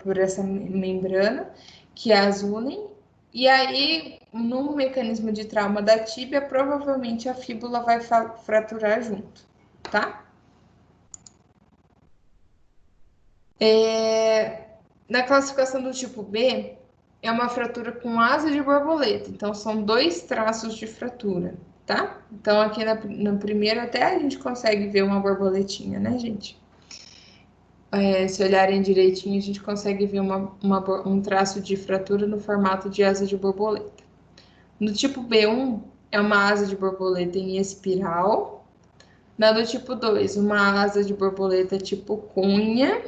por essa membrana que as unem. E aí, no mecanismo de trauma da tíbia, provavelmente a fíbula vai fraturar junto, tá? Na classificação do tipo B, é uma fratura com asa de borboleta. Então, são 2 traços de fratura, tá? Então, aqui no primeiro, até a gente consegue ver uma borboletinha, né, gente? Se olharem direitinho, a gente consegue ver um traço de fratura no formato de asa de borboleta. No tipo B1, é uma asa de borboleta em espiral. Na do tipo 2, uma asa de borboleta tipo cunha.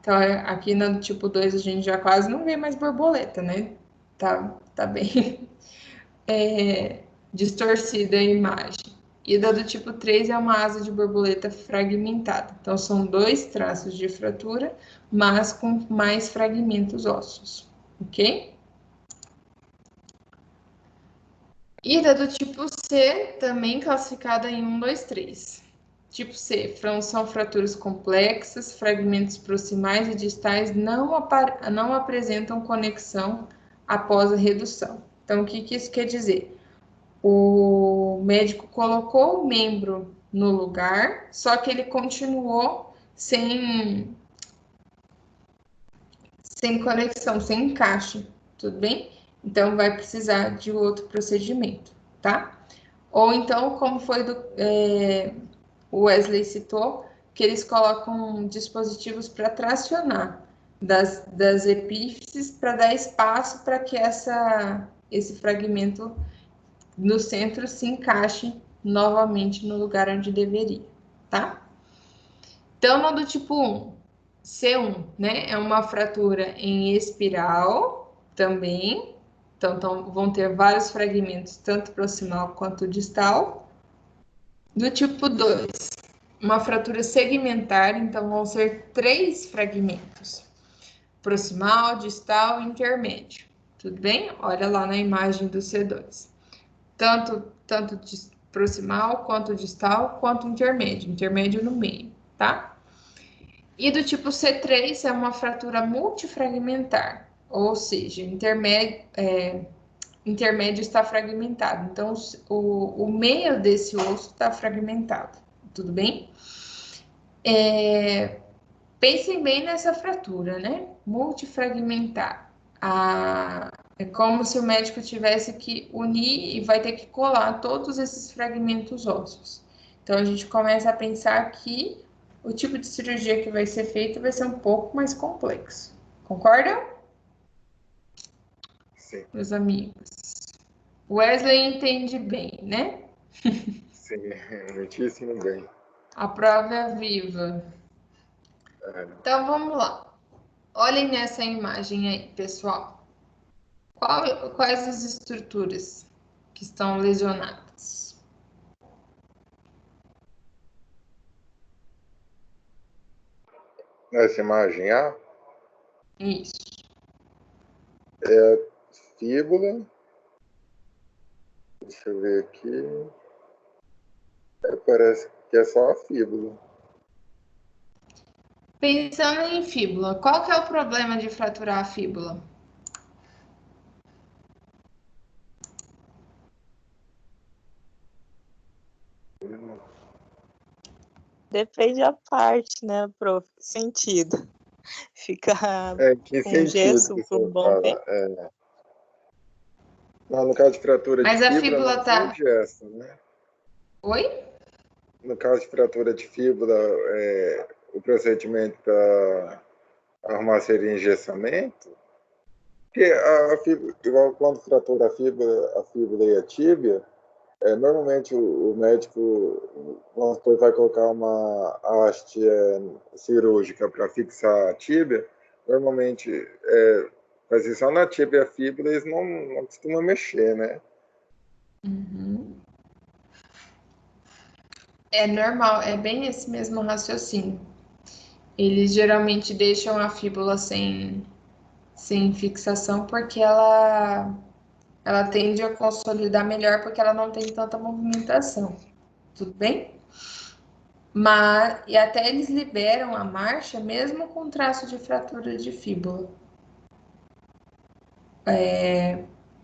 Então, aqui no tipo 2 a gente já quase não vê mais borboleta, né? Tá bem distorcida a imagem. E da do tipo 3 é uma asa de borboleta fragmentada. Então, são 2 traços de fratura, mas com mais fragmentos ósseos, ok? E da do tipo C, também classificada em 1, 2, 3. Tipo C, são fraturas complexas, fragmentos proximais e distais não apresentam conexão após a redução. Então, o que isso quer dizer? O médico colocou o membro no lugar, só que ele continuou sem conexão, sem encaixe, tudo bem? Então, vai precisar de outro procedimento, tá? Ou então, como foi o Wesley citou, que eles colocam dispositivos para tracionar das epífises para dar espaço para que esse fragmento no centro se encaixe novamente no lugar onde deveria, tá? Então, no do tipo 1, C1, né, é uma fratura em espiral também, então vão ter vários fragmentos, tanto proximal quanto distal. Do tipo 2, uma fratura segmentar, então vão ser 3 fragmentos, proximal, distal e intermédio. Tudo bem? Olha lá na imagem do C2. Tanto proximal, quanto distal, quanto intermédio no meio, tá? E do tipo C3 é uma fratura multifragmentar, ou seja, intermédio está fragmentado. Então, o meio desse osso está fragmentado, tudo bem? Pensem bem nessa fratura, né? Multifragmentar. É como se o médico tivesse que unir e vai ter que colar todos esses fragmentos ósseos. Então, a gente começa a pensar que o tipo de cirurgia que vai ser feita vai ser um pouco mais complexo. Concordam? Sim. Meus amigos. Wesley entende bem, né? Sim, muitíssimo bem. A prova é viva. Então, vamos lá. Olhem nessa imagem aí, pessoal. Quais as estruturas que estão lesionadas? Nessa imagem A, Isso. fíbula. Deixa eu ver aqui. Parece que é só a fíbula. Pensando em fíbula, qual que é o problema de fraturar a fíbula? Depende da parte, né, prof? Que sentido. Ficar Que com sentido gesso que por um você bom fala? tempo. Não, no caso de fratura de Mas a fíbula, não fíbula precisa de tá. gesso, né? Oi? No caso de fratura de fíbula, o procedimento para arrumar seria engessamento? Porque a fíbula, igual quando fratura a fíbula e a tíbia, normalmente o médico depois vai colocar uma haste cirúrgica para fixar a tíbia. Normalmente fazer só na tíbia e a fíbula, eles não costumam mexer, né? Uhum. É normal, é bem esse mesmo raciocínio. Eles geralmente deixam a fíbula sem fixação porque ela tende a consolidar melhor porque ela não tem tanta movimentação. Tudo bem? E até eles liberam a marcha mesmo com traço de fratura de fíbula.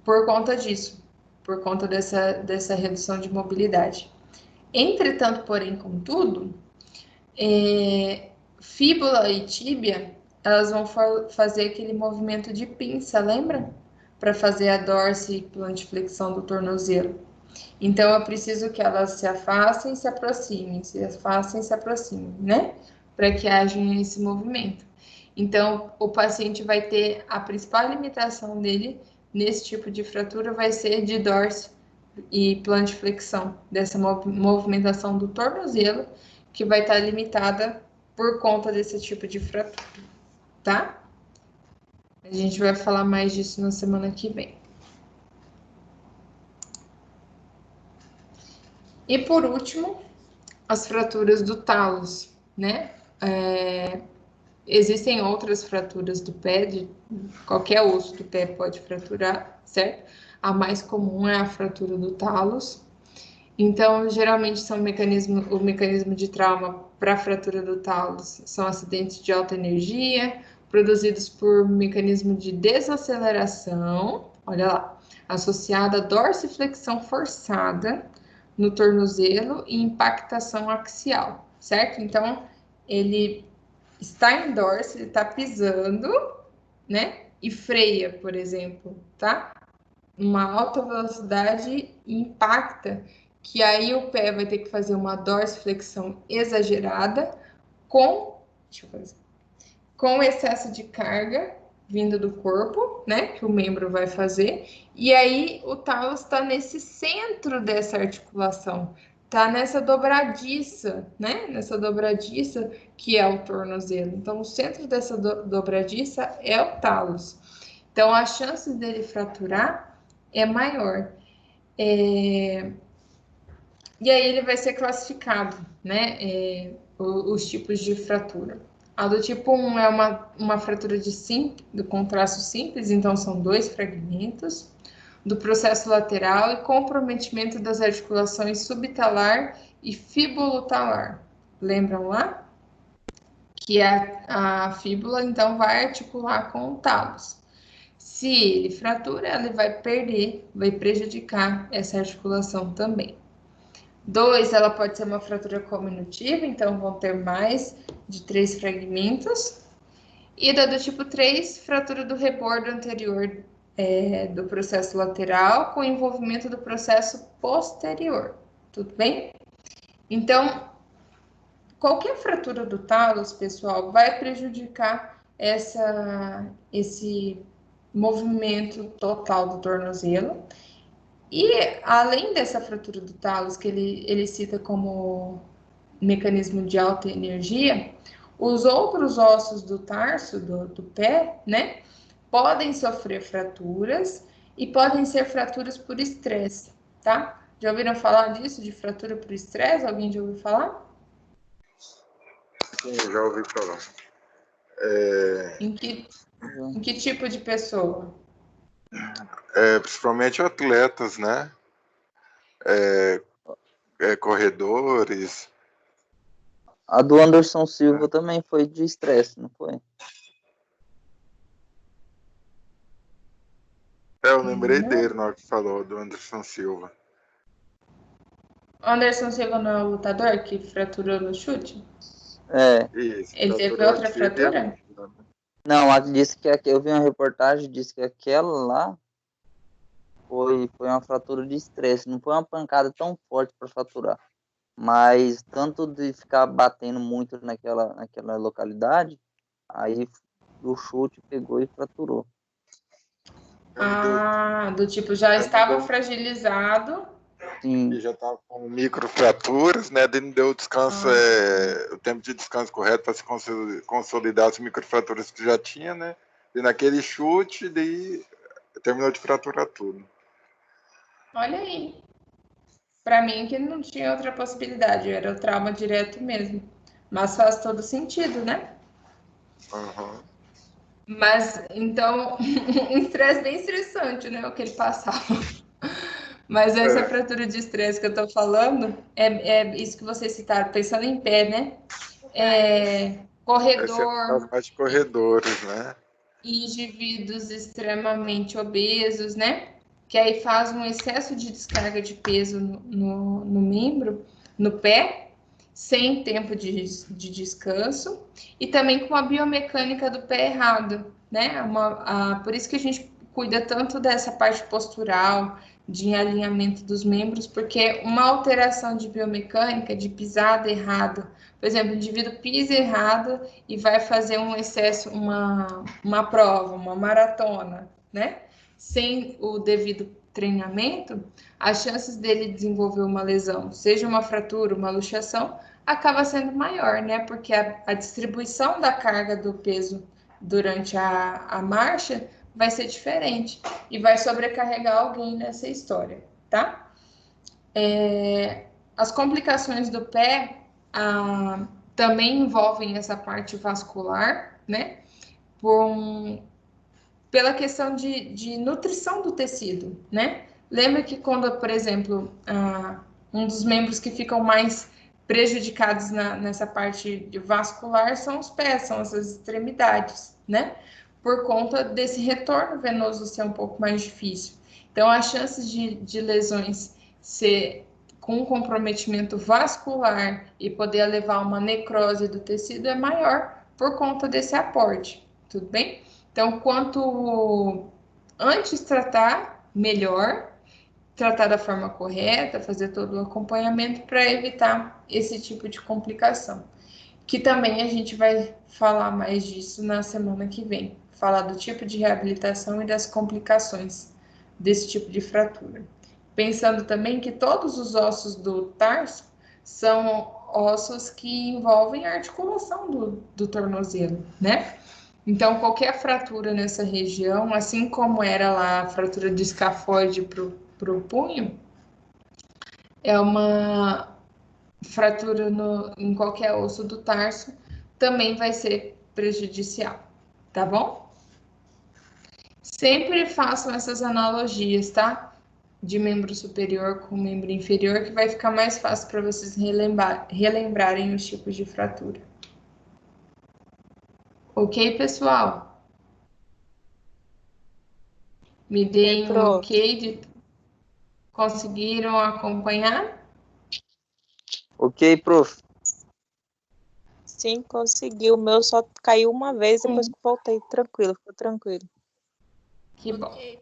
Por conta disso, por conta dessa redução de mobilidade. Entretanto, porém, contudo, fíbula e tíbia, elas vão fazer aquele movimento de pinça, lembra? Para fazer a dorsiflexão do tornozelo. Então, eu preciso que elas se afastem e se aproximem, se afastem e se aproximem, né? Para que haja esse movimento. Então, o paciente vai ter a principal limitação dele nesse tipo de fratura vai ser de dorso e plantiflexão, dessa movimentação do tornozelo, que vai estar limitada por conta desse tipo de fratura, tá? A gente vai falar mais disso na semana que vem. E por último, as fraturas do talos, né? Existem outras fraturas do pé, qualquer osso do pé pode fraturar, certo? A mais comum é a fratura do talos. Então, geralmente o mecanismo de trauma para a fratura do talos são acidentes de alta energia, produzidos por mecanismo de desaceleração, olha lá, associado a dorsiflexão forçada no tornozelo e impactação axial, certo? Então, ele está em dorso, ele está pisando, né? E freia, por exemplo, tá? Uma alta velocidade impacta, que aí o pé vai ter que fazer uma dorsiflexão exagerada com excesso de carga vindo do corpo, né? Que o membro vai fazer. E aí o talos está nesse centro dessa articulação, tá nessa dobradiça, né? Nessa dobradiça que é o tornozelo. Então, o centro dessa dobradiça é o talos. Então, a chance dele fraturar é maior. E aí ele vai ser classificado, né? Os tipos de fratura. A do tipo 1 é uma fratura com traço simples, então são 2 fragmentos, do processo lateral e comprometimento das articulações subtalar e fibulatalar. Lembram lá? Que a fíbula, então, vai articular com o talos. Se ele fratura, ele vai perder, vai prejudicar essa articulação também. 2, ela pode ser uma fratura cominutiva, então vão ter mais de 3 fragmentos. E da do tipo 3, fratura do rebordo anterior do processo lateral com envolvimento do processo posterior. Tudo bem? Então, qualquer fratura do talos, pessoal, vai prejudicar esse movimento total do tornozelo. E além dessa fratura do talos, que ele cita como mecanismo de alta energia, os outros ossos do tarso, do pé, né, podem sofrer fraturas e podem ser fraturas por estresse, tá? Já ouviram falar disso, de fratura por estresse? Alguém já ouviu falar? Sim, já ouvi falar. Em que tipo de pessoa? Principalmente atletas, né? Corredores. A do Anderson Silva também foi de estresse, não foi? Eu lembrei dele na hora que falou, do Anderson Silva. Anderson Silva não é o lutador que fraturou no chute? Isso, Ele teve outra fratura? Não, disse que eu vi uma reportagem, disse que aquela lá foi uma fratura de estresse, não foi uma pancada tão forte para fraturar. Mas tanto de ficar batendo muito naquela localidade, aí o chute pegou e fraturou. Do tipo, já estava fragilizado. Sim. E já estava com microfraturas, né? Daí não deu descanso, o tempo de descanso correto para se consolidar as microfraturas que já tinha, né? E naquele chute, daí terminou de fraturar tudo. Olha aí. Para mim, que não tinha outra possibilidade, era o trauma direto mesmo. Mas faz todo sentido, né? Uhum. Mas, então, um estresse bem estressante, né? O que ele passava. Mas essa fratura de estresse que eu tô falando, é isso que vocês citaram, pensando em pé, né? Esse é no Corredor, caso mais de corredores, né? indivíduos extremamente obesos, né? Que aí faz um excesso de descarga de peso no membro, no pé, sem tempo de descanso, e também com a biomecânica do pé errado, né? Por isso que a gente cuida tanto dessa parte postural, de alinhamento dos membros, porque uma alteração de biomecânica, de pisada errada, por exemplo, o indivíduo pisa errado e vai fazer um excesso, uma prova, uma maratona, né? Sem o devido treinamento, as chances dele desenvolver uma lesão, seja uma fratura, uma luxação, acaba sendo maior, né? Porque a distribuição da carga do peso durante a marcha vai ser diferente e vai sobrecarregar alguém nessa história, tá? As complicações do pé também envolvem essa parte vascular, né? Pela questão de nutrição do tecido, né? Lembra que quando, por exemplo, um dos membros que ficam mais prejudicados nessa parte vascular são os pés, são essas extremidades, né? Por conta desse retorno venoso ser um pouco mais difícil. Então, as chances de lesões ser com um comprometimento vascular e poder levar a uma necrose do tecido é maior por conta desse aporte, tudo bem? Então, quanto antes tratar, melhor, tratar da forma correta, fazer todo o acompanhamento para evitar esse tipo de complicação. Que também a gente vai falar mais disso na semana que vem, falar do tipo de reabilitação e das complicações desse tipo de fratura. Pensando também que todos os ossos do tarso são ossos que envolvem a articulação do tornozelo, né? Então, qualquer fratura nessa região, assim como era lá a fratura de escafoide para o punho, é uma fratura em qualquer osso do tarso, também vai ser prejudicial, tá bom? Sempre façam essas analogias, tá? De membro superior com membro inferior, que vai ficar mais fácil para vocês relembrarem os tipos de fratura. Ok, pessoal? Me deem um prof. ok conseguiram acompanhar? Ok, prof. Sim, consegui. O meu só caiu uma vez, depois que voltei. Tranquilo, ficou tranquilo. Que bom. Ok,